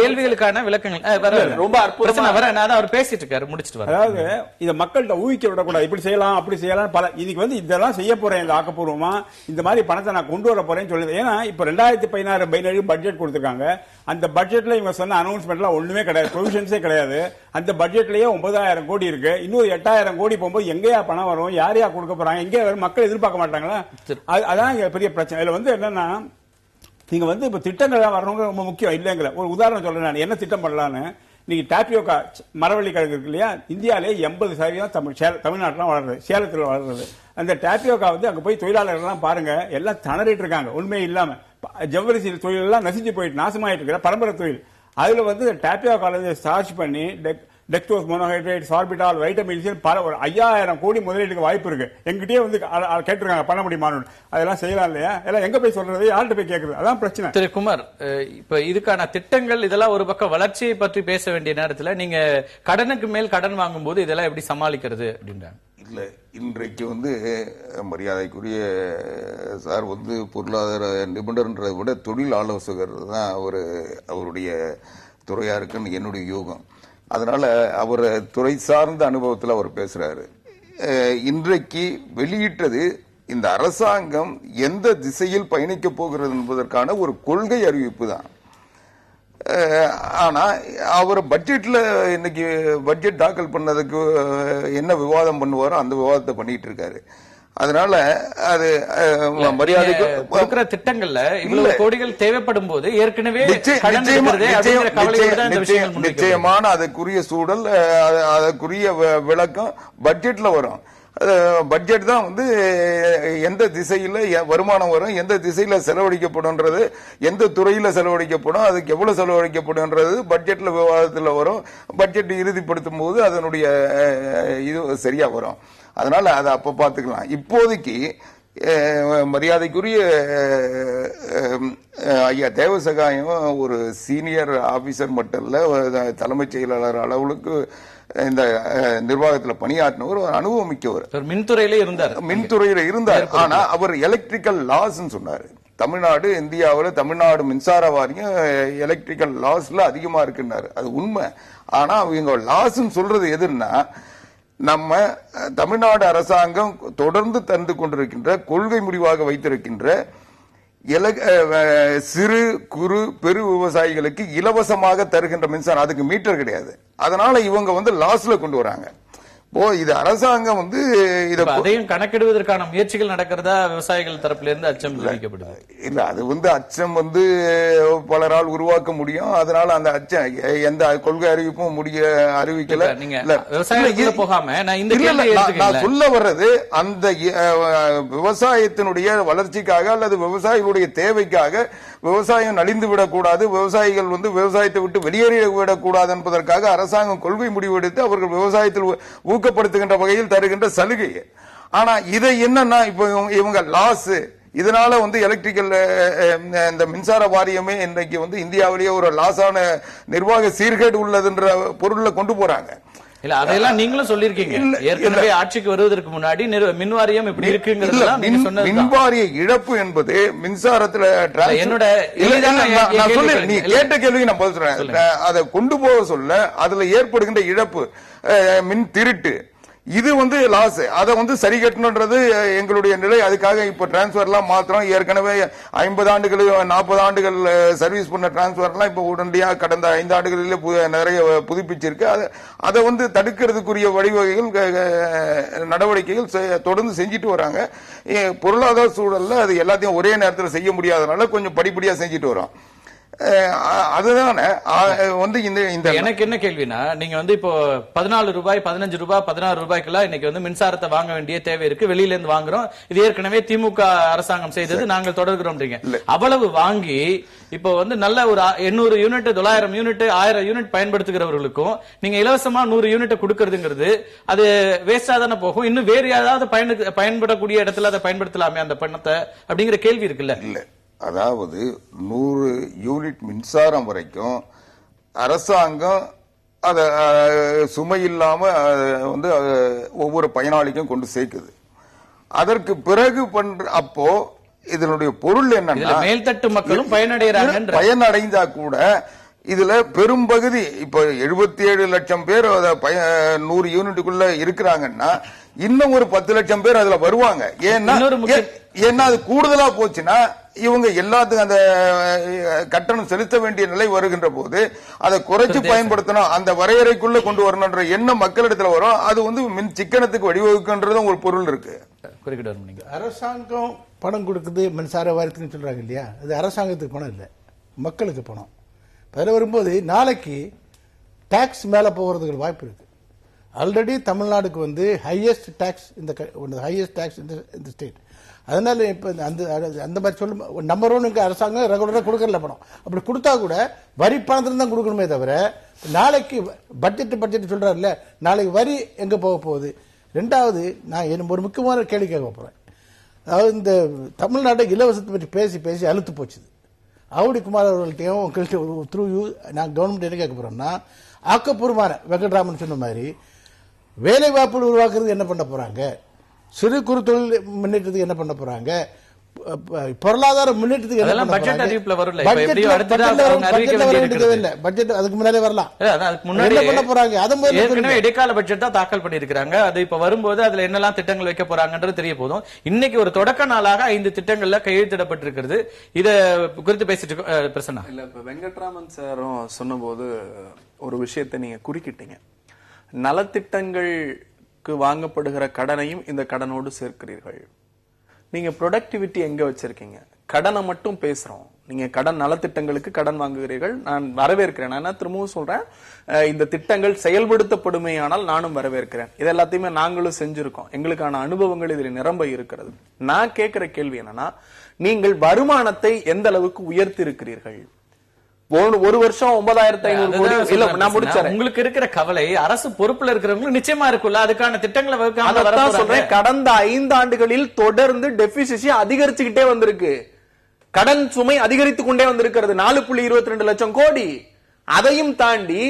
கேள்விகளுக்கான விளக்கங்கள் ரொம்ப அற்புதமா வர அவர் பேசிட்டு இருக்காரு, முடிச்சிட்டு வர. அதாவது இதை மக்கள்கிட்ட ஊகிக்க விடக்கூடாது. இப்படி செய்யலாம் அப்படி செய்யலாம். பல இதுக்கு வந்து இதெல்லாம் செய்ய போறேன் இந்த ஆக்கப்பூர்வமா இந்த மாதிரி பணத்தை நான் கொண்டு வர போறேன்னு சொல்லுது. ஏன்னா இப்ப 2016 பட்ஜெட் கொடுத்திருக்காங்க. அந்த பட்ஜெட்ல இவங்க சொன்ன அனௌன்ஸ்மெண்ட்லாம் ஒண்ணுமே கிடையாது, ப்ரொவிஷன்ஸே கிடையாது. அந்த பட்ஜெட்லயே 9000 கோடி இருக்கு. இன்னொரு 8000 கோடி போகும்போது எங்கேயா பணம் வரும், யாரையா கொடுக்க போறாங்க, எங்கே வரும், மக்கள் எதிர்பார்க்க மாட்டாங்களா? அதான் பெரிய பிரச்சனை. இதுல வந்து என்னன்னா, நீங்க வந்து இப்ப திட்டங்கள் வரணுங்க ரொம்ப முக்கியம் இல்லைங்கிற ஒரு உதாரணம் சொல்றேன். நான் என்ன திட்டம் பண்ணலான்னு, நீங்க டாப்பியோக்கா மரவள்ளி கிழங்கு இருக்கு இல்லையா, இந்தியாவிலே 80% தமிழ்நாட்டில் வளர்றது, சேலத்தில் வளர்றது. அந்த டாப்பியோக்கா வந்து அங்க போய் தொழிலாளர்கள் பாருங்க, எல்லாம் திணறிட்டு இருக்காங்க. உண்மையே இல்லாம ஜவ்வரிசி தொழில் எல்லாம் நசிஞ்சு போயிட்டு நாசமாயிட்டு இருக்கிற பரம்பரை தொழில். அதுல வந்து டாப்பியோக்கால ஸ்டார்ச் பண்ணி டெக்டோஸ், மோனோஹைட்ரேட், சார்பிட்டால், வைட்டமின்ஸ் பல 5000 கோடி முதலீட்டுக்கு வாய்ப்பு இருக்கு. எங்கிட்டே வந்து கேட்டிருக்காங்க பண்ண முடியுமான்னு. அதெல்லாம் செய்யலாம் இல்லையா? எல்லாம் எங்க போய் சொல்றது, யார்கிட்ட போய் கேட்கறது? அதான் பிரச்சனை. திரு குமார், இப்ப இதுக்கான திட்டங்கள் இதெல்லாம் ஒரு பக்கம் வளர்ச்சியை பற்றி பேச வேண்டிய நேரத்தில் நீங்க கடனுக்கு மேல் கடன் வாங்கும் போது இதெல்லாம் எப்படி சமாளிக்கிறது அப்படின்றாங்க. இல்ல, இன்றைக்கு வந்து மரியாதைக்குரிய சார் வந்து பொருளாதார நிபுணர்ன்றதை விட தொழில் ஆலோசகர் தான் அவருடைய துறையா இருக்குன்னு என்னுடைய யோகம். அதனால அவர் துறை சார்ந்த அனுபவத்தில் அவர் பேசுறாரு. இன்றைக்கு வெளியிட்டது இந்த அரசாங்கம் எந்த திசையில் பயணிக்க போகிறது என்பதற்கான ஒரு கொள்கை அறிவிப்பு தான். ஆனா அவர் பட்ஜெட்ல இன்னைக்கு பட்ஜெட் தாக்கல் பண்ணதுக்கு என்ன விவாதம் பண்ணுவாரோ அந்த விவாதத்தை பண்ணிட்டு இருக்காரு. அதனால அது மரியாதைக்கு கொடுக்கிற திட்டங்கள்ல இவ்வளவு கோடிகள் தேவைப்படும் போது ஏற்கனவே நிச்சயமான அதற்குரிய சூழல், அதற்குரிய விளக்கம் பட்ஜெட்ல வரும். பட்ஜெட் தான் வந்து எந்த திசையில வருமானம் வரும், எந்த திசையில செலவழிக்கப்படும்ன்றது, எந்த துறையில செலவழிக்கப்படும், அதுக்கு எவ்வளவு செலவழிக்கப்படும்ன்றது பட்ஜெட்ல விவாதத்தில் வரும். பட்ஜெட் இறுதிப்படுத்தும் போது அதனுடைய இது சரியா வரும். அதனால அதை அப்ப பாத்துக்கலாம். இப்போதைக்கு மரியாதைக்குரிய ஐயா தேவசகாயம் ஒரு சீனியர் ஆபீசர் மட்டும் இல்ல, தலைமைச் செயலாளர் அளவுக்கு இந்த நிர்வாகத்தில் பணியாற்றினவர், அனுபவம் மிக்கவர். மின்துறையில இருந்தார். ஆனா அவர் எலக்ட்ரிக்கல் லாஸ் சொன்னாரு. தமிழ்நாடு இந்தியாவில் தமிழ்நாடு மின்சார வாரியம் எலக்ட்ரிக்கல் லாஸ்ல அதிகமா இருக்குன்னாரு. அது உண்மை. ஆனா அவங்க லாஸ் சொல்றது எதுன்னா, நம்ம தமிழ்நாடு அரசாங்கம் தொடர்ந்து தந்து கொண்டிருக்கின்ற கொள்கை முடிவாக வைத்திருக்கின்ற சிறு குறு பெரு விவசாயிகளுக்கு இலவசமாக தருகின்ற மின்சாரம், அதுக்கு மீட்டர் கிடையாது. அதனால இவங்க வந்து லாஸ்ல கொண்டு வராங்க. இது அரசாங்கம் வந்து அதையும் கணக்கிடுவதற்கான முயற்சிகள் நடக்கிறதா விவசாயிகள் தரப்பில இருந்து அச்சம் தெரிவிக்கப்படுது. இல்ல, அது வந்து அச்சம் வந்து பலரால் உருவாக்க முடியும். அதனால அந்த அச்சம் எந்த கொள்கை அறிவிப்பும் அறிவிக்கல. போகாம நான் சொல்ல வர்றது, அந்த விவசாயத்தினுடைய வளர்ச்சிக்காக அல்லது விவசாயிகளுடைய தேவைக்காக விவசாயம் நலிந்து விடக்கூடாது, விவசாயிகள் வந்து விவசாயத்தை விட்டு வெளியேறி விடக்கூடாது என்பதற்காக அரசாங்கம் கொள்கை முடிவெடுத்து அவர்கள் விவசாயத்தில் ஊக்கப்படுத்துகின்ற வகையில் தருகின்ற சலுகை. ஆனா இதை என்னன்னா, இப்ப இவங்க லாஸ், இதனால வந்து எலக்ட்ரிக்கல் இந்த மின்சார வாரியமே இன்றைக்கு வந்து இந்தியாவிலேயே ஒரு லாஸான நிர்வாக சீர்கேடு உள்ளதுன்ற பொருள்ல கொண்டு போறாங்க. இல்ல, அதெல்லாம் நீங்களும் சொல்லிருக்கீங்க. ஏற்கனவே ஆட்சிக்கு வருவதற்கு முன்னாடி மின்வாரியம் இப்படி இருக்குங்கிறதெல்லாம் நீங்க சொன்னது. மின்வாரிய இழப்பு என்பது மின்சாரத்துல என்னோட நீ கேட்ட கேள்வி நான் பதில் சொல்றேன். அதை கொண்டு போக சொல்ல அதுல ஏற்படுகின்ற இழப்பு, மின் திருட்டு, இது வந்து லாஸ். அதை வந்து சரி கட்டணும்ன்றது எங்களுடைய நிலை. அதுக்காக இப்ப டிரான்ஸ்பர் எல்லாம் மாத்திரம். ஏற்கனவே 50 ஆண்டுகள் 40 ஆண்டுகள் சர்வீஸ் பண்ண டிரான்ஸ்பர் எல்லாம் இப்ப உடனடியாக கடந்த 5 ஆண்டுகளிலே நிறைய புதுப்பிச்சிருக்கு. அதை வந்து தடுக்கிறதுக்குரிய வழிவகைகள் நடவடிக்கைகள் தொடர்ந்து செஞ்சுட்டு வராங்க. பொருளாதார சூழல்ல அது எல்லாத்தையும் ஒரே நேரத்தில் செய்ய முடியாதனால கொஞ்சம் படிப்படியா செஞ்சுட்டு வரோம். அதுதானே வந்து இந்த எனக்கு என்ன கேள்வினா, நீங்க வந்து இப்போ 14 ரூபாய் 15 ரூபாய் 16 ரூபாய்க்கெல்லாம் இன்னைக்கு வந்து மின்சாரத்தை வாங்க வேண்டிய தேவை இருக்கு, வெளியில இருந்து வாங்குறோம், இது ஏற்கனவே திமுக அரசாங்கம் செய்தது, நாங்கள் தொடர்கிறோம். அவ்வளவு வாங்கி இப்போ வந்து நல்ல ஒரு 800 யூனிட் 900 யூனிட் 1000 யூனிட் பயன்படுத்துகிறவர்களுக்கும் நீங்க இலவசமா 100 யூனிட் கொடுக்கறதுங்கிறது அது வேஸ்டா தானே போகும். இன்னும் வேற ஏதாவது பயன்படக்கூடிய இடத்துல அதை பயன்படுத்தலாமே அந்த பணத்தை அப்படிங்கிற கேள்வி இருக்குல்ல. இல்ல, அதாவது 100 யூனிட் மின்சாரம் வரைக்கும் அரசாங்கம் அத சுமை இல்லாம வந்து ஒவ்வொரு பயனாளிக்கும் கொண்டு சேர்க்குது. அதற்கு பிறகு அப்போ இதனுடைய பொருள் என்னன்னா, மேல்தட்டு மக்களும் பயனடைகிறாங்க. பயனடைந்தா கூட இதுல பெரும்பகுதி இப்ப 77 லட்சம் பேர் 100 யூனிட்டுக்குள்ள இருக்கிறாங்கன்னா இன்னும் ஒரு 10 லட்சம் பேர் அதுல வருவாங்க. ஏன்னா அது கூடுதலா போச்சுன்னா இவங்க எல்லாத்துக்கும் அந்த கட்டணம் செலுத்த வேண்டிய நிலை வருகின்ற போது அதை குறைச்சு பயன்படுத்தணும், அந்த வரையறைக்குள்ள கொண்டு வரணும்ன்ற எண்ணம் மக்களிடத்துல வரும். அது வந்து மின் சிக்கனத்துக்கு வழிவகுக்குன்றது ஒரு பொருள் இருக்கு. அரசாங்கம் பணம் கொடுக்குது மின்சார வாரியத்துக்கு சொல்றாங்க இல்லையா, அது அரசாங்கத்துக்கு பணம் இல்லை, மக்களுக்கு பணம். அதில் வரும்போது நாளைக்கு டாக்ஸ் மேல போகிறதுக்கு வாய்ப்பு இருக்கு. ஆல்ரெடி தமிழ்நாடுக்கு வந்து ஹையஸ்ட் டாக்ஸ் இந்த ஸ்டேட். அதனால இப்ப அந்த மாதிரி சொல்லும் நம்பர் 1 அரசாங்கம் ரெகுலரா கொடுக்கறல பணம். அப்படி கொடுத்தா கூட வரி பணத்துல தான் கொடுக்கணுமே தவிர, நாளைக்கு பட்ஜெட் சொல்றாருல்ல, நாளைக்கு வரி எங்க போக போகுது. ரெண்டாவது, நான் ஒரு முக்கியமான கேள்வி கேட்க போறேன். அதாவது இந்த தமிழ்நாடு இலவசத்தை பற்றி பேசி அழுத்து போச்சுது. ஆவுடி குமார் அவர்கள்ட்டையும் த்ரூ யூ நான் கவர்மெண்ட் என்ன கேட்க போறோம்னா, ஆக்கப்பூர்வமான வெங்கட்ராமன் சொன்ன மாதிரி வேலை வாய்ப்பு உருவாக்குறது என்ன பண்ண போறாங்க, சிறு குறு தொழில் முன்னேற்றத்துக்கு என்ன பண்ண போறாங்க, பொருளாதார முன்னேற்றத்துக்கு என்ன பண்ண போறாங்க. பட்ஜெட் அதுக்கு முன்னாலே வரலாம், என்ன பண்ண போறாங்க. ஏற்கனவே இடைக்கால பட்ஜெட் தான் தாக்கல் பண்ணிருக்காங்க. அது இப்ப வரும்போது அதுல என்னெல்லாம் திட்டங்கள் வைக்க போறாங்கன்றது தெரிய போதும். இன்னைக்கு ஒரு தொடக்க நாளாக 5 திட்டங்கள்ல கையெழுத்திடப்பட்டிருக்கிறது. இத குறித்து பேசிட்டு பிரசன்னா. இல்ல, இப்ப வெங்கட்ராமன் சாரும் சொன்னபோது ஒரு விஷயத்தை நீங்க குறுக்கிட்டீங்க. நலத்திட்டங்களுக்கு வாங்கப்படுகிற கடனையும் இந்த கடனோடு சேர்க்கிறீர்கள். நீங்க ப்ரொடக்டிவிட்டி எங்க வச்சிருக்கீங்க? கடனை மட்டும் பேசுறோம், நீங்க கடன் நலத்திட்டங்களுக்கு கடன் வாங்குகிறீர்கள். நான் வரவேற்கிறேன். நான் திரும்பவும் சொல்றேன், இந்த திட்டங்கள் செயல்படுத்தப்படுமையானால் நானும் வரவேற்கிறேன். இது எல்லாத்தையுமே நாங்களும் செஞ்சிருக்கோம், எங்களுக்கான அனுபவங்கள் இதில் நிரம்ப இருக்கிறது. நான் கேட்கிற கேள்வி என்னன்னா, நீங்கள் வருமானத்தை எந்த அளவுக்கு உயர்த்தி இருக்கிறீர்கள்? ஒரு வருஷம் 9,500 கோடி. இல்ல, நான் முடிச்சேன். உங்களுக்கு இருக்கிற கவலை அரசு பொறுப்புல இருக்கிறவங்களுக்கு நிச்சயமா இருக்குல்ல, அதுக்கான திட்டங்களை சொல்றேன். கடந்த 5 ஆண்டுகளில் தொடர்ந்து டெபிசிட் அதிகரிச்சுக்கிட்டே வந்திருக்கு, கடன் சுமை அதிகரித்துக் கொண்டே வந்திருக்கிறது, 4.22 லட்சம் கோடி. அதையும் தாண்டி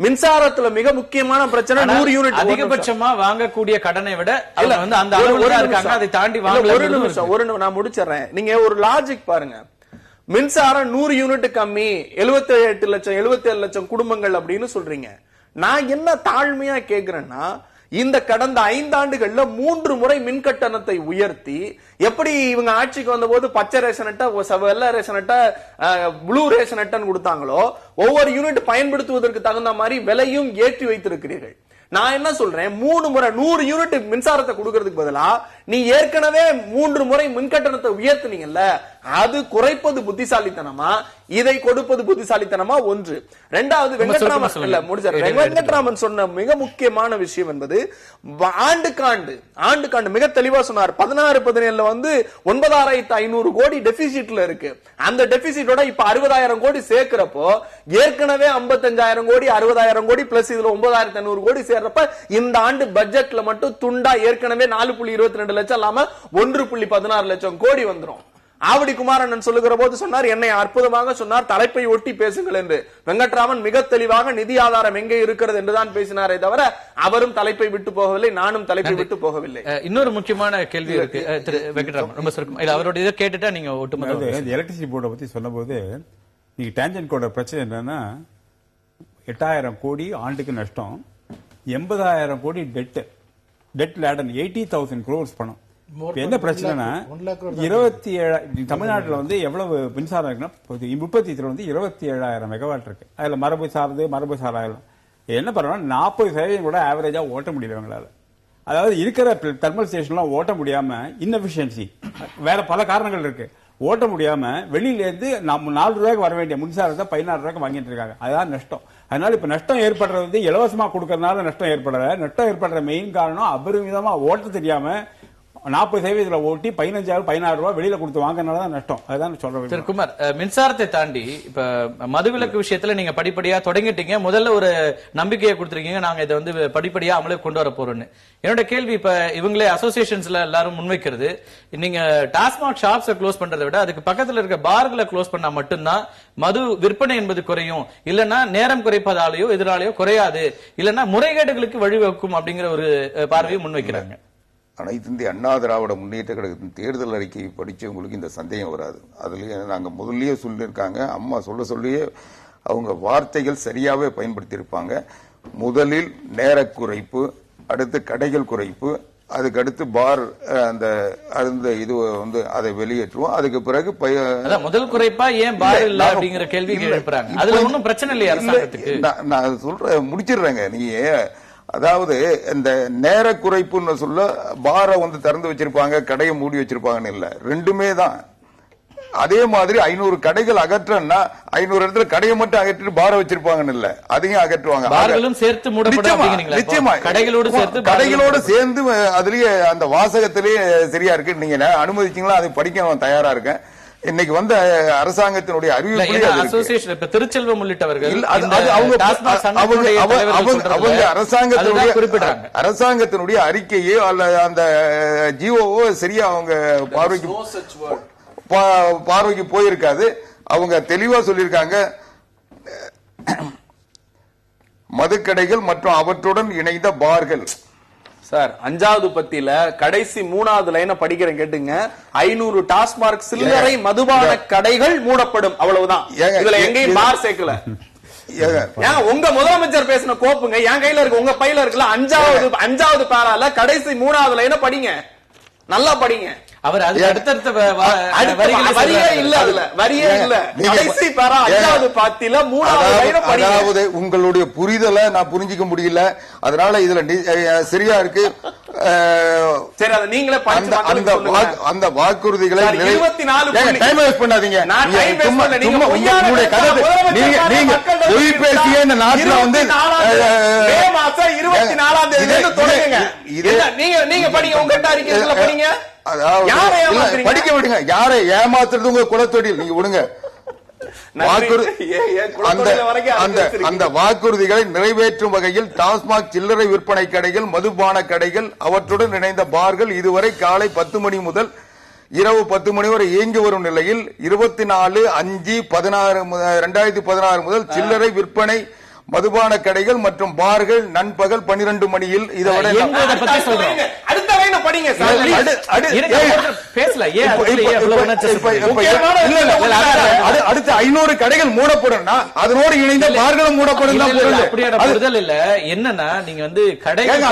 மின்சாரத்துல மிக முக்கியமான பிரச்சனை 100 யூனிட் அதிகபட்சமா வாங்கக்கூடிய கடனை விட வந்து அந்த அளவுல இருக்காங்க. அதை தாண்டி வாங்க ஒரு நிமிஷம் நான் முடிச்சிடுறேன். நீங்க ஒரு லாஜிக் பாருங்க. மின்சாரம் 100 யூனிட் கம்மி, 77 லட்சம் குடும்பங்கள் அப்படின்னு சொல்றீங்க. நான் என்ன தாழ்மையா கேக்குறேன்னா, இந்த கடந்த 5 ஆண்டுகள்ல 3 முறை மின் கட்டணத்தை உயர்த்தி, எப்படி இவங்க ஆட்சிக்கு வந்த போது பச்சை ரேஷன் அட்டை, வெள்ளை ரேஷன் அட்டை, ப்ளூ ரேஷன் அட்டைன்னு கொடுத்தாங்களோ, ஒவ்வொரு யூனிட் பயன்படுத்துவதற்கு தகுந்த மாதிரி விலையும் ஏற்றி வைத்திருக்கிறீர்கள். நான் என்ன சொல்றேன், 3 முறை 100 யூனிட் மின்சாரத்தை கொடுக்கறதுக்கு பதிலா நீ ஏற்கனவே 3 முறை மின்கட்டணத்தை உயர்த்தினீங்கல்ல, அது குறைப்பது புத்திசாலித்தனமா, இதை கொடுப்பது புத்திசாலித்தனமா? ஒன்று. ரெண்டாவது, வெங்கட்ராமன் சொன்ன மிக முக்கியமான விஷயம் என்பது ஆண்டுக்காண்டு மிக தெளிவா சொன்னார். 16-17 வந்து 9,500 கோடி டெபிசிட்ல இருக்கு. அந்த டெபிசிட்டோட இப்ப 60,000 கோடி சேர்க்கிறப்போ ஏற்கனவே 55,000 கோடி 60,000 கோடி பிளஸ் இதுல 9,500 கோடி சேர்றப்ப இந்த ஆண்டு பட்ஜெட்ல மட்டும் துண்டா ஏற்கனவே 4.22 லட்சம் இல்லாம 1.16 லட்சம் கோடி வந்துரும். ஆவடி குமாரண்ணன் சொல்லுகிற போது சொன்னார், என்னை அற்புதமாக சொன்னார், தலைப்பை ஒட்டி பேசுங்கள் என்று. வெங்கட்ராமன் மிக தெளிவாக நிதி ஆதாரம் எங்கே இருக்கிறது என்றுதான் பேசினாரே தவிர அவரும் தலைப்பை விட்டு போகவில்லை, நானும் தலைப்பை விட்டு போகவில்லை. இன்னொரு முக்கியமான கேள்வி இருக்கு திரு வெங்கட்ராமன், ரொம்ப சுருக்கம். இல்ல, அவரோட இதை கேட்டுட்டா நீங்க ஒட்டுமொத்த எலக்ட்ரிசிட்டி போர்டை பத்தி சொன்னபோது நீங்க டேஞ்சன்ட் கோட பிரச்சனை என்னன்னா, 8,000 கோடி ஆண்டுக்கு நஷ்டம், 80,000 கோடி டெட் லேடன் 80,000 crores பணம். என்ன பிரச்சனைனா, 27 தமிழ்நாட்டில் வந்து எவ்வளவு மின்சாரம் இருக்குன்னா, உற்பத்தி வந்து 27,000 மெகாவாட் இருக்கு. அதுல மரபு சாராயம் என்ன பண்ணணும், 40% கூட ஆவரேஜா ஓட்ட முடியல அவங்களால. அதாவது இருக்கிற தெர்மல் ஸ்டேஷன்லாம் ஓட்ட முடியாம இன்எஃபிஷியன்சி, வேற பல காரணங்கள் இருக்கு. ஓட்ட முடியாம வெளியில இருந்து நம்ம 4 ரூபாய்க்கு வர வேண்டிய மின்சாரத்தை 16 ரூபாய்க்கு வாங்கிட்டு இருக்காங்க. அதுதான் நஷ்டம். அதனால இப்ப நஷ்டம் ஏற்படுறது வந்து இலவசமா கொடுக்கறதுனால நஷ்டம் ஏற்படல. நஷ்டம் ஏற்படுற மெயின் காரணம் அபரிமிதமா ஓட்ட தெரியாம 40% ஓட்டி 15,000-16 ரூபாய் வெளியில கொடுத்து வாங்கினாலதான் நஷ்டம். அதுதான் சொல்றேன். திரு குமார், மின்சாரத்தை தாண்டி இப்ப மதுவிலக்கு விஷயத்துல நீங்க படிப்படியா தொடங்கிட்டீங்க. முதல்ல ஒரு நம்பிக்கையை கொடுத்துருக்கீங்க, நாங்க இதை வந்து படிப்படியா அமலுக்கு கொண்டு வர போறோம்னு. என்னோட கேள்வி, இப்ப இவங்களே அசோசியேஷன்ஸ்ல எல்லாரும் முன்வைக்கிறது, நீங்க டாஸ்மாக் ஷாப்ஸை க்ளோஸ் பண்றதை விட அதுக்கு பக்கத்துல இருக்க பார்களை க்ளோஸ் பண்ணா மட்டும்தான் மது விற்பனை என்பது குறையும், இல்லன்னா நேரம் குறைப்பதாலேயோ எதிராலேயோ குறையாது, இல்லன்னா முறைகேடுகளுக்கு வழிவகுக்கும் அப்படிங்கிற ஒரு பார்வையை முன்வைக்கிறாங்க. அனைத்து இந்திய அண்ணா திராவிட முன்னேற்ற கழகத்தின் தேர்தல் அறிக்கையை படிச்சவங்களுக்கு இந்த சந்தேகம் வராது. அதுலயே நாங்க முதல்லயே சொல்லியிருக்காங்க, அம்மா சொல்லியே அவங்க வார்த்தைகள் சரியாவே பயன்படுத்தி இருப்பாங்க. முதலில் நேர குறைப்பு, அடுத்து கடைகள் குறைப்பு, அதுக்கு அடுத்து பார் அந்த இது வந்து அதை வெளியேற்றுவோம். அதுக்கு பிறகு முதல் குறைப்பா ஏன் பார் இல்ல அப்படிங்கிற கேள்வி எழுப்புறாங்க. அதுல ஒன்றும் பிரச்சனை இல்லையா அரசாங்கத்துக்கு? நான் சொல்றேன், முடிச்சிடுறேங்க. நீங்க அதாவது இந்த நேர குறைப்புன்னு சொல்ல பாரை வந்து திறந்து வச்சிருப்பாங்க, கடையை மூடி வச்சிருப்பாங்கன்னு இல்ல, ரெண்டுமே தான். அதே மாதிரி 500 கடைகள் அகற்றன்னா 500 இடத்துல கடையை மட்டும் அகற்றிட்டு பாரை வச்சிருப்பாங்கன்னு இல்ல, அதையும் அகற்றுவாங்க. பார்களும் சேர்த்து மூடப்படும். நிச்சயமா கடைகளோடு சேர்ந்து அதுலயே அந்த வாசகத்திலேயே சரியா இருக்கு. நீங்க அனுமதிச்சீங்களா? அதை படிக்க தயாரா இருக்கேன். இன்னைக்கு வந்த அரசாங்கத்தினுடைய அறிவிப்பு திருச்செல்வம் உள்ளிட்டவர்கள் அரசாங்கத்தினுடைய அறிக்கையோ அல்ல அந்த ஜிஓவோ சரியா அவங்க பார்வைக்கு போயிருக்காது. அவங்க தெளிவா சொல்லியிருக்காங்க, மதுக்கடைகள் மற்றும் அவற்றுடன் இணைந்த பார்கள். சார், 5வது பத்தியில கடைசி 3வது லைனை படிக்கிறேன் கேட்டுங்க. 500 டாஸ்மாக் சில்லறை மதுபான கடைகள் மூடப்படும், அவ்வளவுதான். இதுல எங்கேயும் பார் சேர்க்கல. உங்க முதலமைச்சர் பேசின கோப்புங்க என் கையில இருக்கு, உங்க பையில இருக்குல்ல. 5வது பேரால கடைசி 3வது லைனை படிங்க, நல்லா படிங்க. அவர் அடுத்தடுத்த வரியே இல்ல, அதுல வரியே இல்ல. கடைசி பேரா 5வது பாத்தியில 3வது லைனை படிங்க. அதாவது உங்களுடைய புரிதலை நான் புரிஞ்சிக்க முடியல, அதனால இதுல சரியா இருக்கு. சரி, அதை நீங்களே அந்த வாக்குறுதிகளை 24 டைம் வேஸ்ட் பண்ணாதீங்க. தொழிற்பேசிய இந்த நாட்டில் வந்து மே மாசம் 24ஆம் தேதி தொடங்குங்க. நீங்க படிங்க, உங்க அறிக்கைகளை படிங்க. படிக்க விடுங்க. யாரை ஏமாத்துறது உங்க குலத்தொழில், நீங்க விடுங்க. அந்த வாக்குறுதிகளை நிறைவேற்றும் வகையில் டாஸ்மாக் சில்லறை விற்பனை கடைகள், மதுபான கடைகள், அவற்றுடன் இணைந்த பார்கள் இதுவரை காலை 10 மணி முதல் இரவு 10 மணி வரை இயங்கி வரும் நிலையில் 24/5/2016 முதல் சில்லறை விற்பனை மதுபான கடைகள் மற்றும் பார்கள் நண்பகல் 12 மணியில் இதோட அடுத்த 500 கடைகள் மூடப்படும், அதனோடு இணைந்த பார்களும் மூடப்படும். என்னன்னா நீங்க வந்து கடைகள்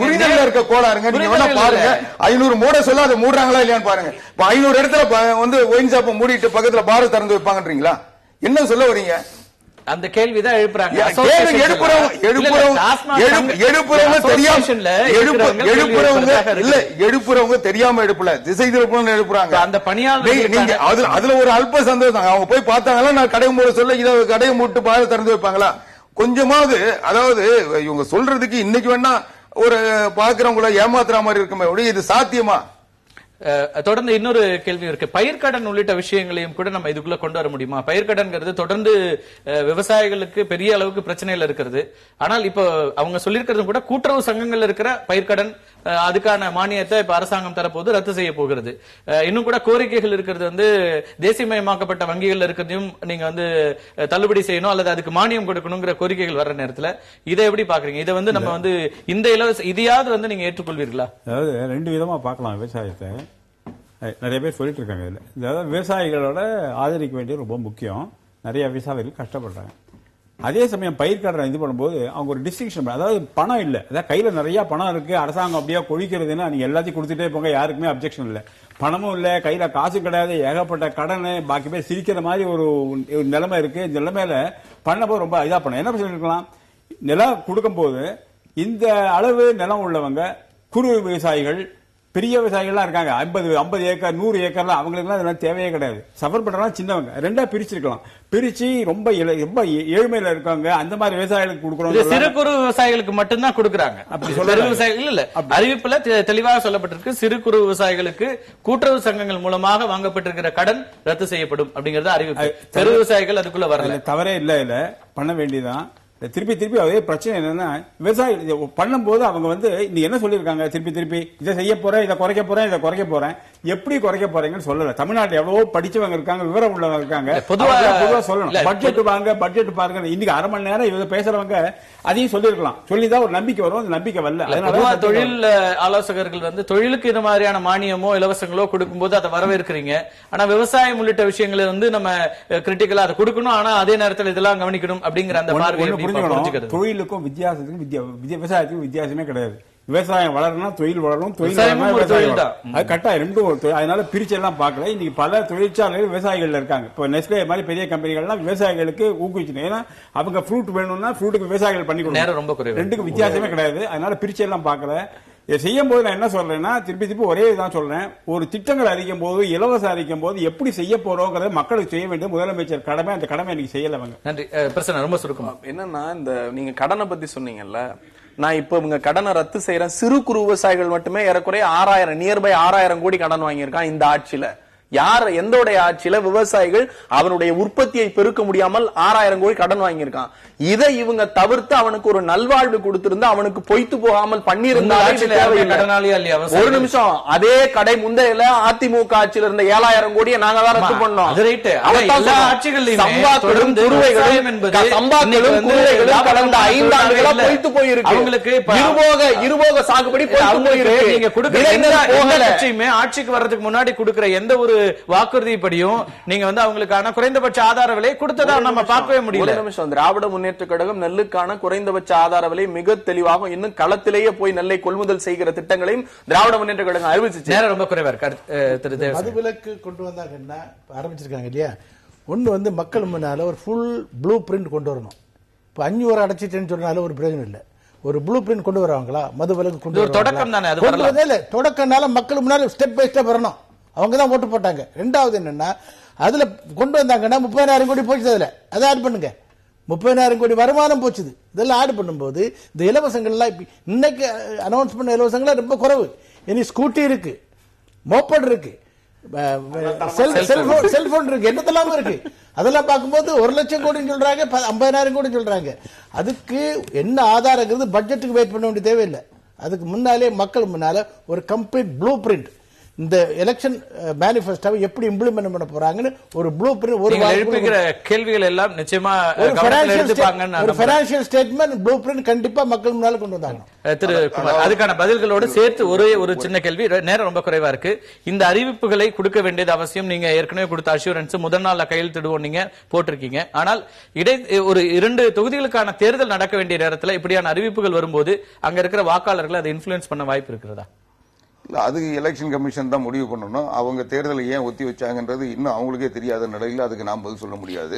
புரிதல் இருக்க கோளாறுங்க. நீங்க வேணா பாருங்க, 500 மூட சொல்ல அதை மூடுறாங்களா இல்லையான்னு பாருங்க. 500 இடத்துல வந்து ஒயின் ஷாப்பை மூடிட்டு பக்கத்துல பார் திறந்து வைப்பாங்கன்றீங்களா? என்ன சொல்ல வரீங்க? அந்த கேள்விதான் எழுப்புறாங்க. எழுப்புறவங்க தெரியாம எழுப்பல, திசை திருப்பணும் எழுப்புறாங்க. அந்த பணியாளர் அதுல ஒரு அல்ப சந்தோஷம். அவங்க போய் பார்த்தாங்களா, நான் கடை மூட சொல்ல இதை கடையை மூட்டு பாரு திறந்து வைப்பாங்களா? கொஞ்சமாவது, அதாவது இவங்க சொல்றதுக்கு இன்னைக்கு வேணா ஒரு பாக்குறவங்கள ஏமாத்துற மாதிரி இருக்குமே, இது சாத்தியமா? தொடர்ந்து இன்னொரு கேள்வி இருக்கு. பயிர்க்கடன் உள்ளிட்ட விஷயங்களையும் கூட நம்ம இதுக்குள்ள கொண்டு வர முடியுமா? பயிர்க்கடன்ங்கிறது தொடர்ந்து விவசாயிகளுக்கு பெரிய அளவுக்கு பிரச்சனைகள் இருக்கிறது. ஆனால் இப்ப அவங்க சொல்லியிருக்கிறது கூட கூட்டுறவு சங்கங்கள் இருக்கிற பயிர்க்கடன், அதுக்கான மானியத்தை இப்ப அரசாங்கம் தரப்போது ரத்து செய்ய போகிறது. இன்னும் கூட கோரிக்கைகள் இருக்கிறது வந்து தேசியமயமாக்கப்பட்ட வங்கிகள் இருக்கிறதையும் நீங்க வந்து தள்ளுபடி செய்யணும் அல்லது அதுக்கு மானியம் கொடுக்கணுங்கிற கோரிக்கைகள் வர்ற நேரத்தில் இதை எப்படி பாக்குறீங்க? இதை வந்து நம்ம வந்து இந்த இதையாவது வந்து நீங்க ஏற்றுக்கொள்வீர்களா? அதாவது 2 விதமா பார்க்கலாம் விவசாயத்தை. நிறைய பேர் சொல்லிட்டு இருக்காங்க. இதுல அதாவது விவசாயிகளோட ஆதரிக்க வேண்டியது ரொம்ப முக்கியம். நிறைய விவசாயிகள் கஷ்டப்படுறாங்க. அதே சமயம் பயிர்க்கடன் இது பண்ணும்போது அவங்க ஒரு டிஸ்டிங்ஷன், அதாவது பணம் இல்ல, அதாவது கையில நிறைய பணம் இருக்கு, அரசாங்கம் அப்படியே கொழிக்கிறதுன்னா நீங்க எல்லாத்தையும் கொடுத்துட்டே போங்க, யாருக்குமே அப்செக்ஷன் இல்ல. பணமும் இல்ல, கையில காசு கிடையாது, ஏகப்பட்ட கடன், பாக்கி பேர் சிரிக்கிற மாதிரி ஒரு நிலைமை இருக்கு. இந்த நிலைமையில பண்ணப்போ ரொம்ப இதா பண்ண என்ன சொல்லிருக்கலாம், நிலம் கொடுக்கும் போது இந்த அளவு நிலம் உள்ளவங்க, குறு விவசாயிகள், பெரிய விவசாயிகள்லாம் இருக்காங்க 50 ஏக்கர் 100 ஏக்கர்லாம் அவங்களுக்குலாம் இதெல்லாம் தேவையே கிடையாது. சஃபர் பண்றதுலாம் சின்னவங்க. ரெண்டா பிரிச்சிருக்கலாம். பிரிச்சு ரொம்ப ஏழ்மையில இருக்காங்க அந்த மாதிரி விவசாயிகளுக்கு கொடுக்கணும். சிறு குறு விவசாயிகளுக்கு மட்டும்தான் கொடுக்கறாங்க. அப்படி சொல்ற விவசாயிகள் இல்ல. அறிவிப்புல தெளிவாக சொல்லப்பட்டிருக்கு, சிறு குறு விவசாயிகளுக்கு கூட்டுறவு சங்கங்கள் மூலமாக வாங்கப்பட்டிருக்கிற கடன் ரத்து செய்யப்படும் அப்படிங்கறது அறிவிப்பு. பெரு விவசாயிகள் அதுக்குள்ள வரல. தவறே இல்ல பண்ண வேண்டியதான். திருப்பி அதே பிரச்சனை என்னன்னா விவசாயி பண்ணும்போது அவங்க நீ என்ன சொல்லிருக்காங்க, திருப்பி இதை செய்ய போறேன், இதை குறைக்க போறேன் எப்படி குறைக்க போறீங்கன்னு சொல்லல. தமிழ்நாட்டில் எவ்வளவோ படிச்சவங்க இருக்காங்க, விவரம் உள்ளவங்க இருக்காங்க. பொதுவா சொல்லணும், பட்ஜெட் பாருங்க. இன்னைக்கு அரை மணி நேரம் இவங்க பேசுறவங்க அதையும் சொல்லிருக்கலாம். சொல்லிதான் ஒரு நம்பிக்கை வரும். அந்த நம்பிக்கை வரல. அதனால தொழில் ஆலோசகர்கள் தொழிலுக்கு இந்த மாதிரியான மானியமோ இலவசங்களோ கொடுக்கும்போது அதை வரவேற்கிறீங்க. ஆனா விவசாயம் உள்ளிட்ட விஷயங்களை நம்ம கிரிட்டிக்கலா அதை கொடுக்கணும், ஆனா அதே நேரத்தில் இதெல்லாம் கவனிக்கணும் அப்படிங்கிற அந்த பார்வை. தொழிலுக்கும் விவசாயத்துக்கும் வித்தியாசமே கிடையாது. விவசாயம் வளரணும், தொழில் வளரும், தொழில் அது கட்டாயம் ரெண்டும். அதனால பிரிச்சு எல்லாம் பார்க்கல. இன்னைக்கு பல தொழிற்சாலைகள் விவசாயிகள் இருக்காங்க. இப்போ நெஸ்லே மாதிரி பெரிய கம்பெனிகள்லாம் விவசாயிகளுக்கு ஊக்குவிச்சு. ஏன்னா அவங்க ஃப்ரூட் வேணும்னா ஃப்ரூட்டுக்கு விவசாயிகள் பண்ணி கொடுக்கணும். ரெண்டுக்கும் வித்தியாசமே கிடையாது. அதனால பிரிச்சு எல்லாம் பார்க்கல. செய்யும் போது நான் என்ன சொல்றேன்னா, திருப்பி ஒரே இதான் சொல்றேன். ஒரு திட்டங்கள் அறிக்கும் போது, இலவசம் அறிக்கும் போது எப்படி செய்ய போறோங்கிறத மக்களுக்கு செய்ய வேண்டிய முதலமைச்சர் கடமை. அந்த கடமை இன்னைக்கு செய்யலவங்க. நன்றி பிரசன்னா. ரொம்ப சுருக்கமா என்னன்னா, இந்த நீங்க கடனை பத்தி சொன்னீங்கல்ல, நான் இப்ப இவங்க கடனை ரத்து செய்யறேன். சிறு குறு விவசாயிகள் மட்டுமே ஏறக்குறைய 6000 நியர்பை 6000 கோடி கடன் வாங்கியிருக்கான் இந்த ஆட்சியில. யார் எந்தோடைய ஆட்சியில விவசாயிகள் அவனுடைய உற்பத்தியை பெருக்க முடியாமல் 6000 கோடி கடன் வாங்கியிருக்கான். இதை இவங்க தவிர்த்து அவனுக்கு ஒரு நல்வாழ்வு கொடுத்திருந்தா, அவனுக்கு பொய்த்து போகாமல் பண்ணியிருந்தாலும். ஒரு நிமிஷம், அதே கடை முந்தையில அதிமுக ஆட்சியில் இருந்த 7000 கோடியை நாங்க தான் ரத்து பண்ணோம். கடந்த 5 ஆண்டுகளா பொய்த்து போயிருக்கு. அவங்களுக்கு இருபோக சாகுபடி ஆட்சிக்கு வர்றதுக்கு முன்னாடி கொடுக்கிற எந்த ஒரு வாக்குறுதிப்படியும் நீங்க அவங்களுக்கான குறைந்தபட்ச ஆதார விலை கொடுத்ததா நம்ம பார்க்கவே முடியல. நிமிஷம், திராவிட முன்னேற்ற கழகம் நெல்லுக்கான குறைந்தபட்ச ஆதார விலை மிக தெளிவாக இன்னும் களத்திலேயே போய் நெல்லை கொள்முதல் செய்கிற திட்டங்களையும் திராவிட முன்னேற்ற கழகம் அறிவிச்சு. நேரம் ரொம்ப குறைவா இருக்கு. அது விலக்கு கொண்டு வந்தாங்க என்ன ஆரம்பிச்சிருக்காங்க இல்லையா. ஒண்ணு மக்கள் முன்னால ஒரு ஃபுல் ப்ளூ பிரிண்ட் கொண்டு வரணும். இப்ப 5 ஒரு அடைச்சிட்டேன்னு சொன்னாலும் ஒரு பிரயோஜனம் இல்ல. ஒரு ப்ளூ பிரிண்ட் கொண்டு வருவாங்களா? மது விலக்கு கொண்டு தொடக்கம் தானே. தொடக்கம்னால மக்கள் முன்னால ஸ்டெப் பை ஸ்டெப் வரணும். அவங்க தான் ஓட்டு போட்டாங்க. ரெண்டாவது என்னன்னா, அதுல கொண்டு வந்தாங்கன்னா 30,000 கோடி போச்சு. அதுல அதை ஆட் பண்ணுங்க. 30,000 கோடி வருமானம் போச்சுது. இதெல்லாம் ஆட் பண்ணும்போது இந்த இலவசங்கள்லாம் இன்னைக்கு அனௌன்ஸ் பண்ண இலவசங்கள்லாம் ரொம்ப குறைவு. இனி ஸ்கூட்டி இருக்கு, மோப்பட் இருக்கு, செல்போன் இருக்கு, என்னதெல்லாம் இருக்கு. அதெல்லாம் பார்க்கும்போது 1 லட்சம் கோடின்னு சொல்றாங்க, 50,000 கோடி சொல்றாங்க. அதுக்கு என்ன ஆதாரங்கிறது பட்ஜெட்டுக்கு வெயிட் பண்ண வேண்டிய தேவையில்லை. அதுக்கு முன்னாலே மக்கள் முன்னால ஒரு கம்ப்ளீட் ப்ளூ பிரிண்ட், இந்த எலெக்ஷன் மேனிஃபெஸ்டோவை எப்படி இம்ப்ளிமெண்ட் பண்ண போறாங்கன்னு ஒரு ப்ளூ பிரிண்ட். ஒரு எழுப்புகிற கேள்விகள் எல்லாம் நிச்சயமா ஒரு ஃபைனான்சியல் ஸ்டேட்மெண்ட் ப்ளூ பிரிண்ட் கண்டிப்பா மக்கள் முன்னால கொண்டு வந்தாங்க. திரு குமார், அதுக்கான பதில்களோடு சேர்த்து ஒரு சின்ன கேள்வி. நேரம் ரொம்ப குறைவா இருக்கு. இந்த அறிவிப்புகளை கொடுக்க வேண்டியது அவசியம். நீங்க ஏற்கனவே கொடுத்த அஷூரன்ஸ் முதல் நாள்ல கையெழுத்திடுவோம் நீங்க போட்டிருக்கீங்க. ஆனால் ஒரு 2 தொகுதிகளுக்கான தேர்தல் நடக்க வேண்டிய நேரத்தில் இப்படியான அறிவிப்புகள் வரும்போது அங்க இருக்கிற வாக்காளர்கள் அதை இன்ஃபுளுன்ஸ் பண்ண வாய்ப்பு இருக்கிறதா? அது எலெக்ஷன் கமிஷன் தான் முடிவு பண்ணணும். அவங்க தேர்தலை ஏன் ஒத்தி வச்சாங்கன்றது இன்னும் அவங்களுக்கே தெரியாத நிலையில் அதுக்கு நாம் பதில் சொல்ல முடியாது.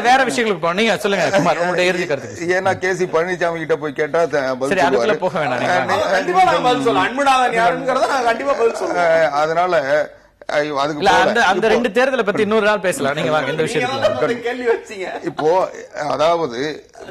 வேற விஷயங்களுக்கு நீங்க சொல்லுங்க குமார், உங்களுடைய இறுதி கருத்து. ஏன்னா கேசி பழனிசாமி கிட்ட போய் கேட்டா போக வேண்டாம். அதனால அந்த 2 தேர்தலை பத்தி இன்னொரு நாள் பேசலாம். நீங்க வாங்க இந்த விஷயத்துல. இப்போ அதாவது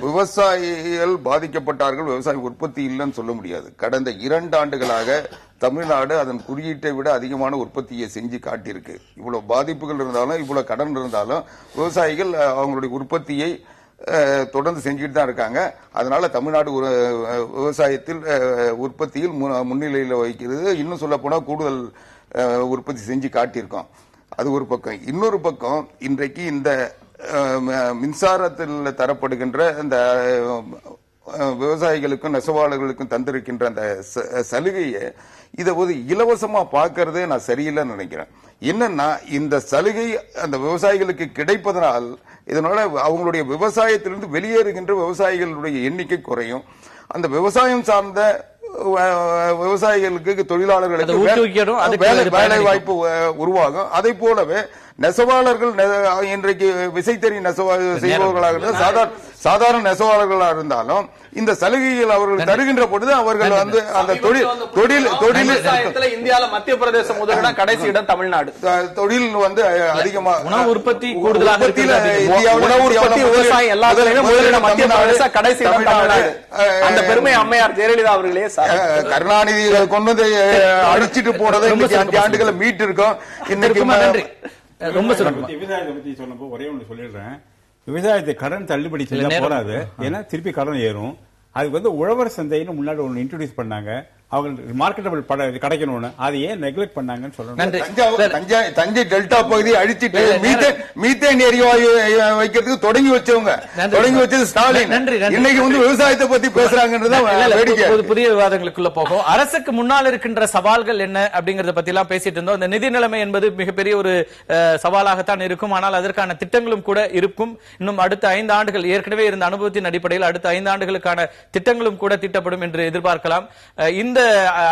விவசாயிகள் பாதிக்கப்பட்டார்கள், விவசாய உற்பத்தி இல்லைன்னு சொல்ல முடியாது. கடந்த 2 ஆண்டுகளாக தமிழ்நாடு அதன் குறியீட்டை விட அதிகமான உற்பத்தியை செஞ்சு காட்டியிருக்கு. இவ்வளவு பாதிப்புகள் இருந்தாலும், இவ்வளவு கடன் இருந்தாலும் விவசாயிகள் அவங்களுடைய உற்பத்தியை தொடர்ந்து செஞ்சுட்டு தான் இருக்காங்க. அதனால தமிழ்நாடு விவசாயத்தில் உற்பத்தியில் முன்னிலையில் வைக்கிறது. இன்னும் சொல்ல போனா கூடுதல் உற்பத்தி செஞ்சு காட்டியிருக்கோம். அது ஒரு பக்கம். இன்னொரு பக்கம், இன்றைக்கு இந்த மின்சாரத்தில் தரப்படுகின்ற இந்த விவசாயிகளுக்கும் நெசவாளர்களுக்கும் தந்திருக்கின்ற அந்த சலுகையை இதை ஒரு இலவசமா பார்க்கறதே நான் சரியில்லைன்னு நினைக்கிறேன். என்னன்னா, இந்த சலுகை அந்த விவசாயிகளுக்கு கிடைப்பதனால் இதனால அவங்களுடைய விவசாயத்திலிருந்து வெளியேறுகின்ற விவசாயிகளுடைய எண்ணிக்கை குறையும். அந்த விவசாயம் சார்ந்த விவசாயிகளுக்கு, தொழிலாளர்களுக்கு வேலை வாய்ப்பு உருவாகும். அதை போலவே நெசவாளர்கள் இன்றைக்கு விசைத்தறி செய்பவர்களாக இருந்தாலும் சாதாரண நெசவாளர்களாக இருந்தாலும் இந்த சலுகைகள் அவர்கள் தருகின்ற பொழுது அவர்கள் வந்து அந்த தொழில் இந்தியால மத்திய பிரதேசம் முதலிடம், கடைசி இடம் தமிழ்நாடு. தொழில் வந்து அதிகமா உணவு உற்பத்தி கூடுதலாக உணவு உற்பத்தி, விவசாயம் எல்லாத்துலயுமே முதலிடம் மத்திய பிரதேசம், கடைசி இடம் தமிழ்நாடு. அந்த பெருமை அம்மையார் ஜெயலலிதா அவர்களே கருணாநிதி கொண்டு வந்து அடிச்சிட்டு போனதை 5 ஆண்டுகளை மீட்டு இருக்கோம். இன்னைக்கு நன்றி. ரொம்ப விவசாயத்தை பத்தி சொல்லும்போது ஒரே ஒன்று சொல்லிடுறேன். விவசாயத்தை கடன் தள்ளுபடி செய்ய போறாது, ஏன்னா திருப்பி கடன் ஏறும். அதுக்கு வந்து உழவர் சந்தைன்னு முன்னாடி ஒன்று இன்ட்ரோடியூஸ் பண்ணாங்க. அவங்க மார்க்கெட்டபிள் கிடைக்கணும்னு அதை ஏன் நெக்லெக்ட் பண்ணாங்கன்னு சொல்லணும். தஞ்சை டெல்டா பகுதியை அழிச்சிட்டு மீத்தேன் எரிவாயு வைக்கிறதுக்கு தொடங்கி வச்சது ஸ்டாலின். இன்னைக்கு வந்து விவசாயத்தை பத்தி பேசுறாங்கன்றது புதிய விவாதங்களுக்குள்ள போகும். அரசுக்கு முன்னால் இருக்கின்ற சவால்கள் என்ன அப்படிங்கறத பத்தி எல்லாம் பேசிட்டு இருந்தோம். இந்த நிதி நிலைமை என்பது மிகப்பெரிய ஒரு சவாலாகத்தான் இருக்கும். ஆனால் அதற்கான திட்டங்களும் கூட இருக்கும். இன்னும் அடுத்த 5 ஆண்டுகள் ஏற்கனவே இருந்த அனுபவத்தின் அடிப்படையில் அடுத்த 5 ஆண்டுகளுக்கான திட்டங்களும் கூட தீட்டப்படும் என்று எதிர்பார்க்கலாம். இந்த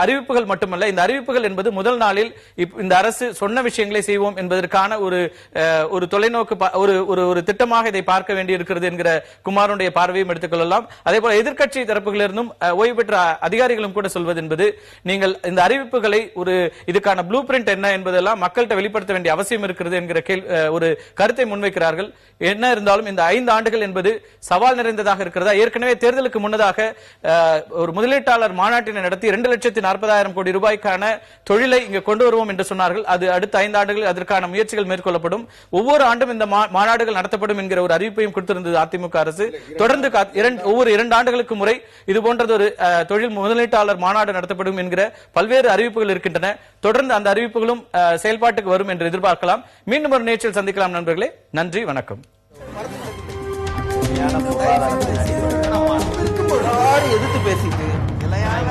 அறிவிப்புகள் மட்டுமல்ல, இந்த அறிவிப்புகள் என்பது முதல் நாளில் இந்த அரசு சொன்ன விஷயங்களை செய்வோம் என்பதற்கான ஒரு தொலைநோக்கு ஒரு திட்டமாக இதை பார்க்க வேண்டி இருக்கிறது என்கிற குமாரனுடைய பார்வையும் எடுத்துக்கொள்ளலாம். அதே போல எதிர்க்கட்சி தரப்புகளிலிருந்தும் ஓய்வு பெற்ற அதிகாரிகளும் கூட சொல்வது என்பது, நீங்கள் இந்த அறிவிப்புகளை இதுக்கான ப்ளூ பிரிண்ட் என்ன என்பதெல்லாம் மக்கள்கிட்ட வெளிப்படுத்த வேண்டிய அவசியம் இருக்கிறது என்கிற ஒரு கருத்தை முன்வைக்கிறார்கள். என்ன இருந்தாலும் இந்த 5 ஆண்டுகள் என்பது சவால் நிறைந்ததாக இருக்கிறதா? ஏற்கனவே தேர்தலுக்கு முன்னதாக ஒரு முதலீட்டாளர் மாநாட்டினை நடத்தி 2,40,000 கோடி ரூபாய்க்கான தொழிலை இங்கு கொண்டு வருவோம் என்று சொன்னார்கள். அது அடுத்த 5 ஆண்டுகளில் அதற்கான முயற்சிகள் மேற்கொள்ளப்படும். ஒவ்வொரு ஆண்டும் இந்த மாநாடுகள் நடத்தப்படும் என்கிற ஒரு அறிவிப்பையும் கொடுத்திருந்தது அதிமுக அரசு. தொடர்ந்து ஒவ்வொரு 2 ஆண்டுகளுக்கு முறை இது போன்றது ஒரு தொழில் முதலீட்டாளர் மாநாடு நடத்தப்படும் என்கிற பல்வேறு அறிவிப்புகள் இருக்கின்றன. தொடர்ந்து அந்த அறிவிப்புகளும் செயல்பாட்டுக்கு வரும் என்று எதிர்பார்க்கலாம். மீண்டும் ஒரு நிகழ்ச்சியில் சந்திக்கலாம் நண்பர்களே. நன்றி, வணக்கம். எதிர்த்து பேசிட்டு